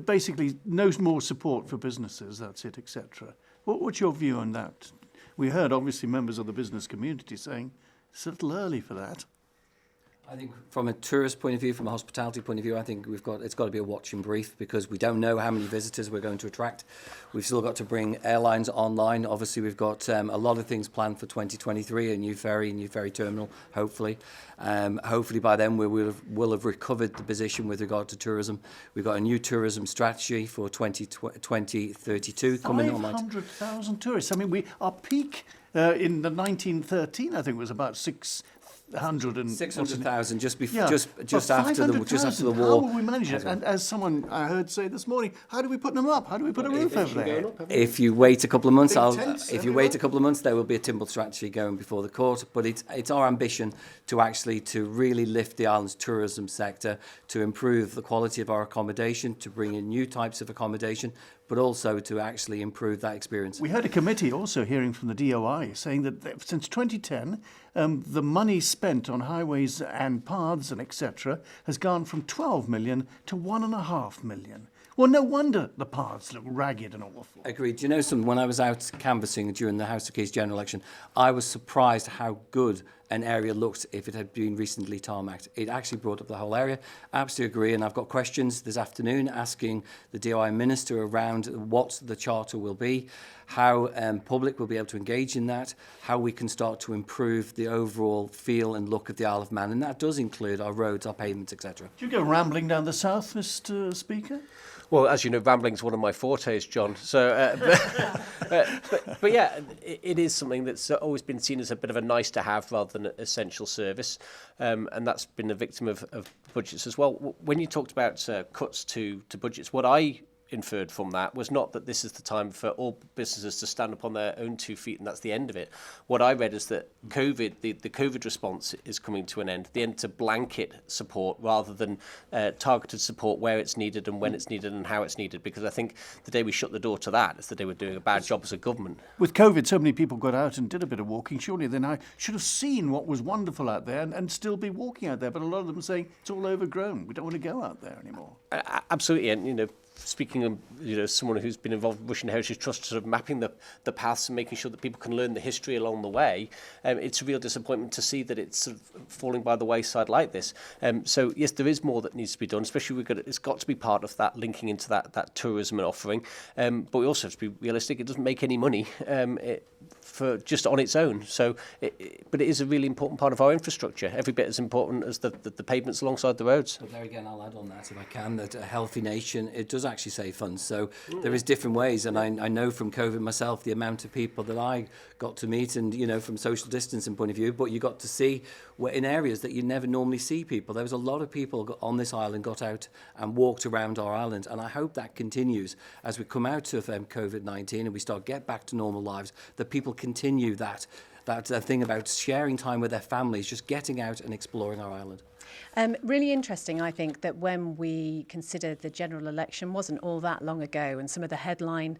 basically no more support for businesses, that's it, etc. What's your view on that? We heard, obviously, members of the business community saying it's a little early for that. I think from a tourist point of view, from a hospitality point of view, I think it's got to be a watching brief because we don't know how many visitors we're going to attract. We've still got to bring airlines online. Obviously, we've got a lot of things planned for 2023, a new ferry terminal, hopefully. Hopefully by then we'll have recovered the position with regard to tourism. We've got a new tourism strategy for 2032 coming online. 500,000 tourists. I mean, our peak in the 1913, I think, was about 600,000 just after the war. How will we manage it? And as someone I heard say this morning, how do we put them up? How do we put a roof over there? If you wait a couple of months, there will be a timber strategy going before the court. But it's our ambition to really lift the island's tourism sector, to improve the quality of our accommodation, to bring in new types of accommodation, but also to actually improve that experience. We had a committee also hearing from the DOI saying that since 2010, the money spent on highways and paths and etc. has gone from 12 million to 1.5 million. Well, no wonder the paths look ragged and awful. Agreed. You know something? When I was out canvassing during the House of Keys general election, I was surprised how good an area looked if it had been recently tarmacked. It actually brought up the whole area. Absolutely agree. And I've got questions this afternoon asking the DOI Minister around what the charter will be, how public will be able to engage in that, how we can start to improve the overall feel and look of the Isle of Man. And that does include our roads, our pavements, etc. Do you go rambling down the south, Mr. Speaker? Well, as you know, rambling's one of my fortes, John. So, but yeah, it is something that's always been seen as a bit of a nice to have rather than an essential service, and that's been the victim of budgets as well. When you talked about cuts to budgets, what I inferred from that was not that this is the time for all businesses to stand up on their own 2 feet and that's the end of it. What I read is that COVID, the COVID response is coming to an end, the end to blanket support rather than targeted support where it's needed and when it's needed and how it's needed, because I think the day we shut the door to that is the day we're doing a bad job as a government. With COVID, so many people got out and did a bit of walking. Surely then I should have seen what was wonderful out there and still be walking out there. But a lot of them are saying it's all overgrown. We don't want to go out there anymore. Absolutely, and speaking of someone who's been involved with Russian Heritage Trust, sort of mapping the paths and making sure that people can learn the history along the way, it's a real disappointment to see that it's sort of falling by the wayside like this. So yes, there is more that needs to be done, especially it's got to be part of that linking into that tourism and offering, but we also have to be realistic. It doesn't make any money for just on its own. So, but it is a really important part of our infrastructure, every bit as important as the pavements alongside the roads. But there again, I'll add on that if I can, that a healthy nation, it does actually save funds. So there is different ways, and I know from COVID myself the amount of people that I got to meet, and from social distancing point of view, but you got to see in areas that you never normally see people. There was a lot of people on this island got out and walked around our island, and I hope that continues as we come out of COVID-19 and we get back to normal lives, that people continue that thing about sharing time with their families, just getting out and exploring our island. Really interesting, I think, that when we consider the general election wasn't all that long ago, and some of the headline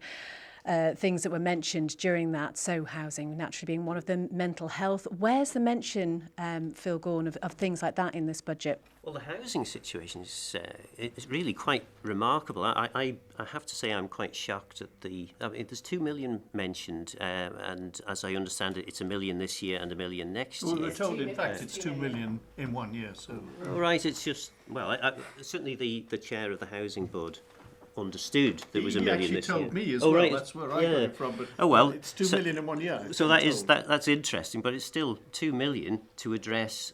things that were mentioned during that, so housing naturally being one of them, mental health. Where's the mention, Phil Gaughan, of things like that in this budget? Well, the housing situation is it's really quite remarkable. I have to say I'm quite shocked at there's 2 million mentioned, and as I understand it, it's 1 million this year and 1 million next year. Well, we're told, in fact, it's 2 million in 1 year. So, all right, it's just, certainly the chair of the housing board understood there was 1 million this year. He actually told me as well. Right. That's where I got it from. But it's 2 million in 1 year. So that's interesting, but it's still 2 million to address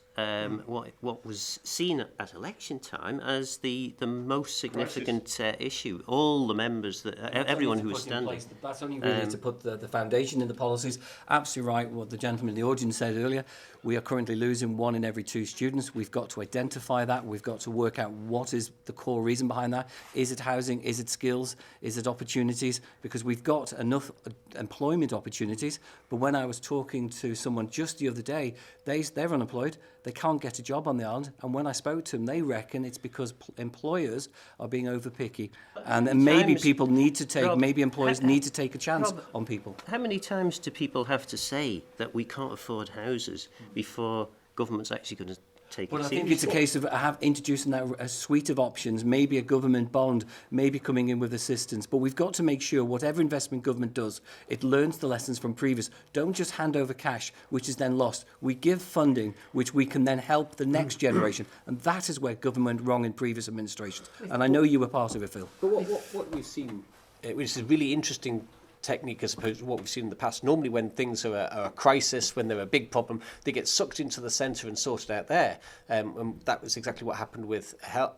what was seen at election time as the most significant issue. All the members, everyone who was standing. That's only really to put the foundation in the policies. Absolutely right, what the gentleman in the audience said earlier. We are currently losing 1 in every 2 students. We've got to identify that. We've got to work out what is the core reason behind that. Is it housing? Is it skills? Is it opportunities? Because we've got enough employment opportunities. But when I was talking to someone just the other day, they're unemployed. They can't get a job on the island. And when I spoke to them, they reckon it's because employers are being overpicky. And maybe people need to take, maybe employers need to take a chance on people. How many times do people have to say that we can't afford houses before government's actually going to take it Well, I seriously? think it's a case of introducing a suite of options, maybe a government bond, maybe coming in with assistance. But we've got to make sure whatever investment government does, it learns the lessons from previous. Don't just hand over cash, which is then lost. We give funding, which we can then help the next generation. And that is where government went wrong in previous administrations. And I know you were part of it, Phil. But what we've seen, which is a really interesting technique as opposed to what we've seen in the past. Normally when things are a crisis, when they're a big problem, they get sucked into the centre and sorted out there. And that was exactly what happened with the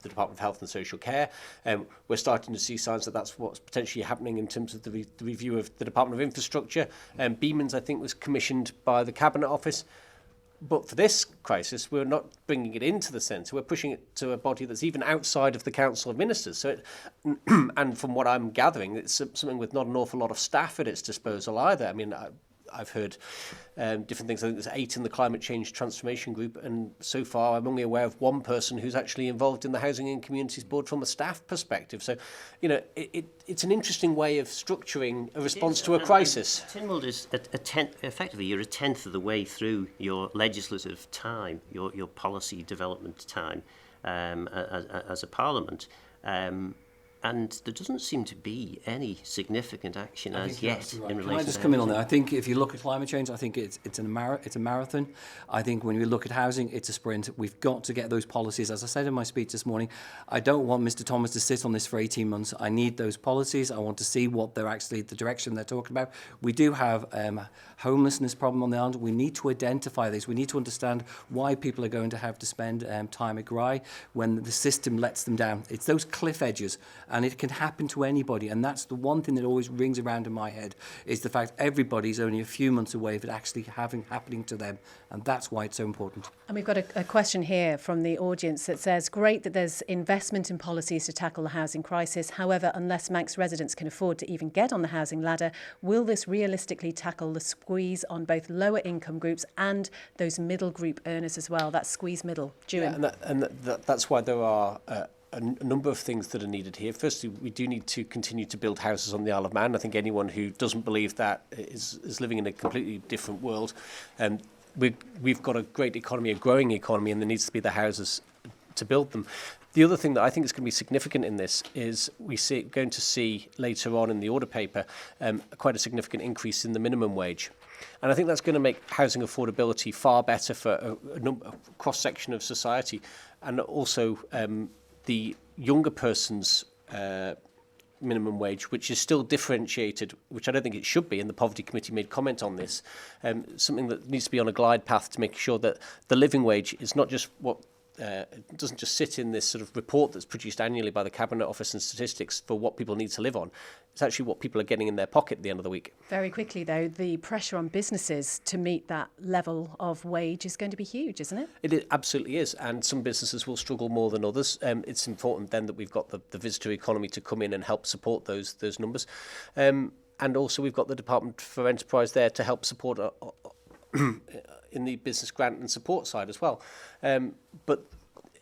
Department of Health and Social Care. We're starting to see signs that that's what's potentially happening in terms of the review of the Department of Infrastructure. Beamans, I think, was commissioned by the Cabinet Office. But for this crisis, we're not bringing it into the centre. We're pushing it to a body that's even outside of the Council of Ministers. So, and from what I'm gathering, it's something with not an awful lot of staff at its disposal either. I mean, I've heard different things. I think there's 8 in the Climate Change Transformation Group, and so far I'm only aware of 1 person who's actually involved in the Housing and Communities Board from a staff perspective. So, it's an interesting way of structuring a response to a crisis. Tynwald is effectively you're a tenth of the way through your legislative time, your policy development time as a parliament. And there doesn't seem to be any significant action as yet in relation to Can I just come in on that? I think if you look at climate change, I think it's a marathon. I think when we look at housing, it's a sprint. We've got to get those policies. As I said in my speech this morning, I don't want Mr. Thomas to sit on this for 18 months. I need those policies. I want to see what they're actually, the direction they're talking about. We do have homelessness problem on the island. We need to identify this. We need to understand why people are going to have to spend time at Gry when the system lets them down. It's those cliff edges. and it can happen to anybody. And that's the one thing that always rings around in my head, is the fact everybody's only a few months away of it actually happening to them, and that's why it's so important. And we've got a question here from the audience that says, great that there's investment in policies to tackle the housing crisis. However, unless Manx residents can afford to even get on the housing ladder, will this realistically tackle the squeeze on both lower income groups and those middle group earners as well? That squeeze middle. That's why there are a number of things that are needed here. Firstly, we do need to continue to build houses on the Isle of Man. I think anyone who doesn't believe that is living in a completely different world. We've got a great economy, a growing economy, and there needs to be the houses to build them. The other thing that I think is going to be significant in this is going to see later on in the order paper quite a significant increase in the minimum wage. And I think that's going to make housing affordability far better for a cross-section of society, and also the younger person's minimum wage, which is still differentiated, which I don't think it should be, and the Poverty Committee made comment on this, something that needs to be on a glide path to make sure that the living wage is not just what it doesn't just sit in this sort of report that's produced annually by the Cabinet Office and Statistics for what people need to live on. It's actually what people are getting in their pocket at the end of the week. Very quickly, though, the pressure on businesses to meet that level of wage is going to be huge, isn't it? It absolutely is, and some businesses will struggle more than others. It's important then that we've got the visitor economy to come in and help support those numbers. And also we've got the Department for Enterprise there to help support in the business grant and support side as well. But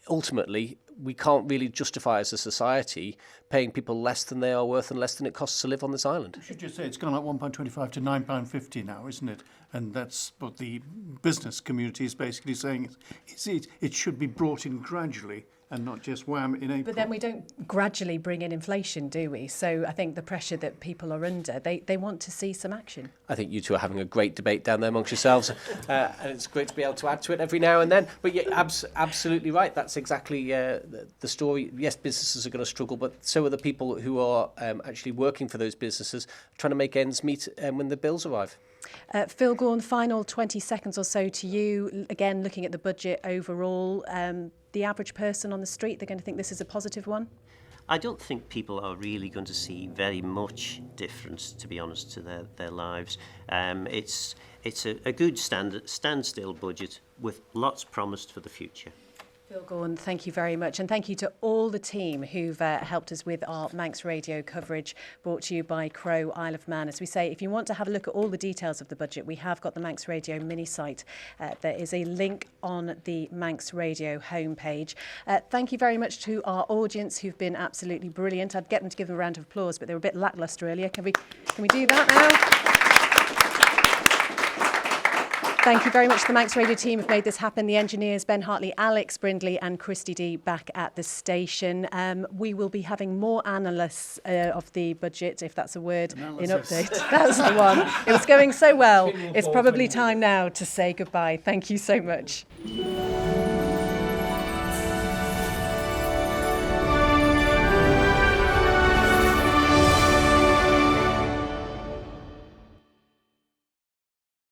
ultimately, we can't really justify as a society paying people less than they are worth and less than it costs to live on this island. I should just say it's gone up £1.25 to £9.50 now, isn't it? And that's what the business community is basically saying. It should be brought in gradually and not just wham in April. But then we don't gradually bring in inflation, do we? So I think the pressure that people are under, they want to see some action. I think you two are having a great debate down there amongst yourselves, and it's great to be able to add to it every now and then. But yeah, absolutely right. That's exactly the story. Yes, businesses are going to struggle, but so are the people who are actually working for those businesses, trying to make ends meet when the bills arrive. Phil Gorn, final 20 seconds or so to you. Again, looking at the budget overall, the average person on the street, they're going to think this is a positive one? I don't think people are really going to see very much difference, to be honest, to their lives. It's a good standstill budget with lots promised for the future. Phil Gorn, thank you very much. And thank you to all the team who've helped us with our Manx Radio coverage, brought to you by Crow Isle of Man. As we say, if you want to have a look at all the details of the budget, we have got the Manx Radio mini site. There is a link on the Manx Radio homepage. Thank you very much to our audience who've been absolutely brilliant. I'd get them to give them a round of applause, but they were a bit lacklustre earlier. Can we do that now? Thank you very much to the Manx Radio team who've made this happen. The engineers, Ben Hartley, Alex Brindley and Christy D back at the station. We will be having more analysts of the budget, if that's a word, in update. That's the one. It was going so well. It's probably time now to say goodbye. Thank you so much.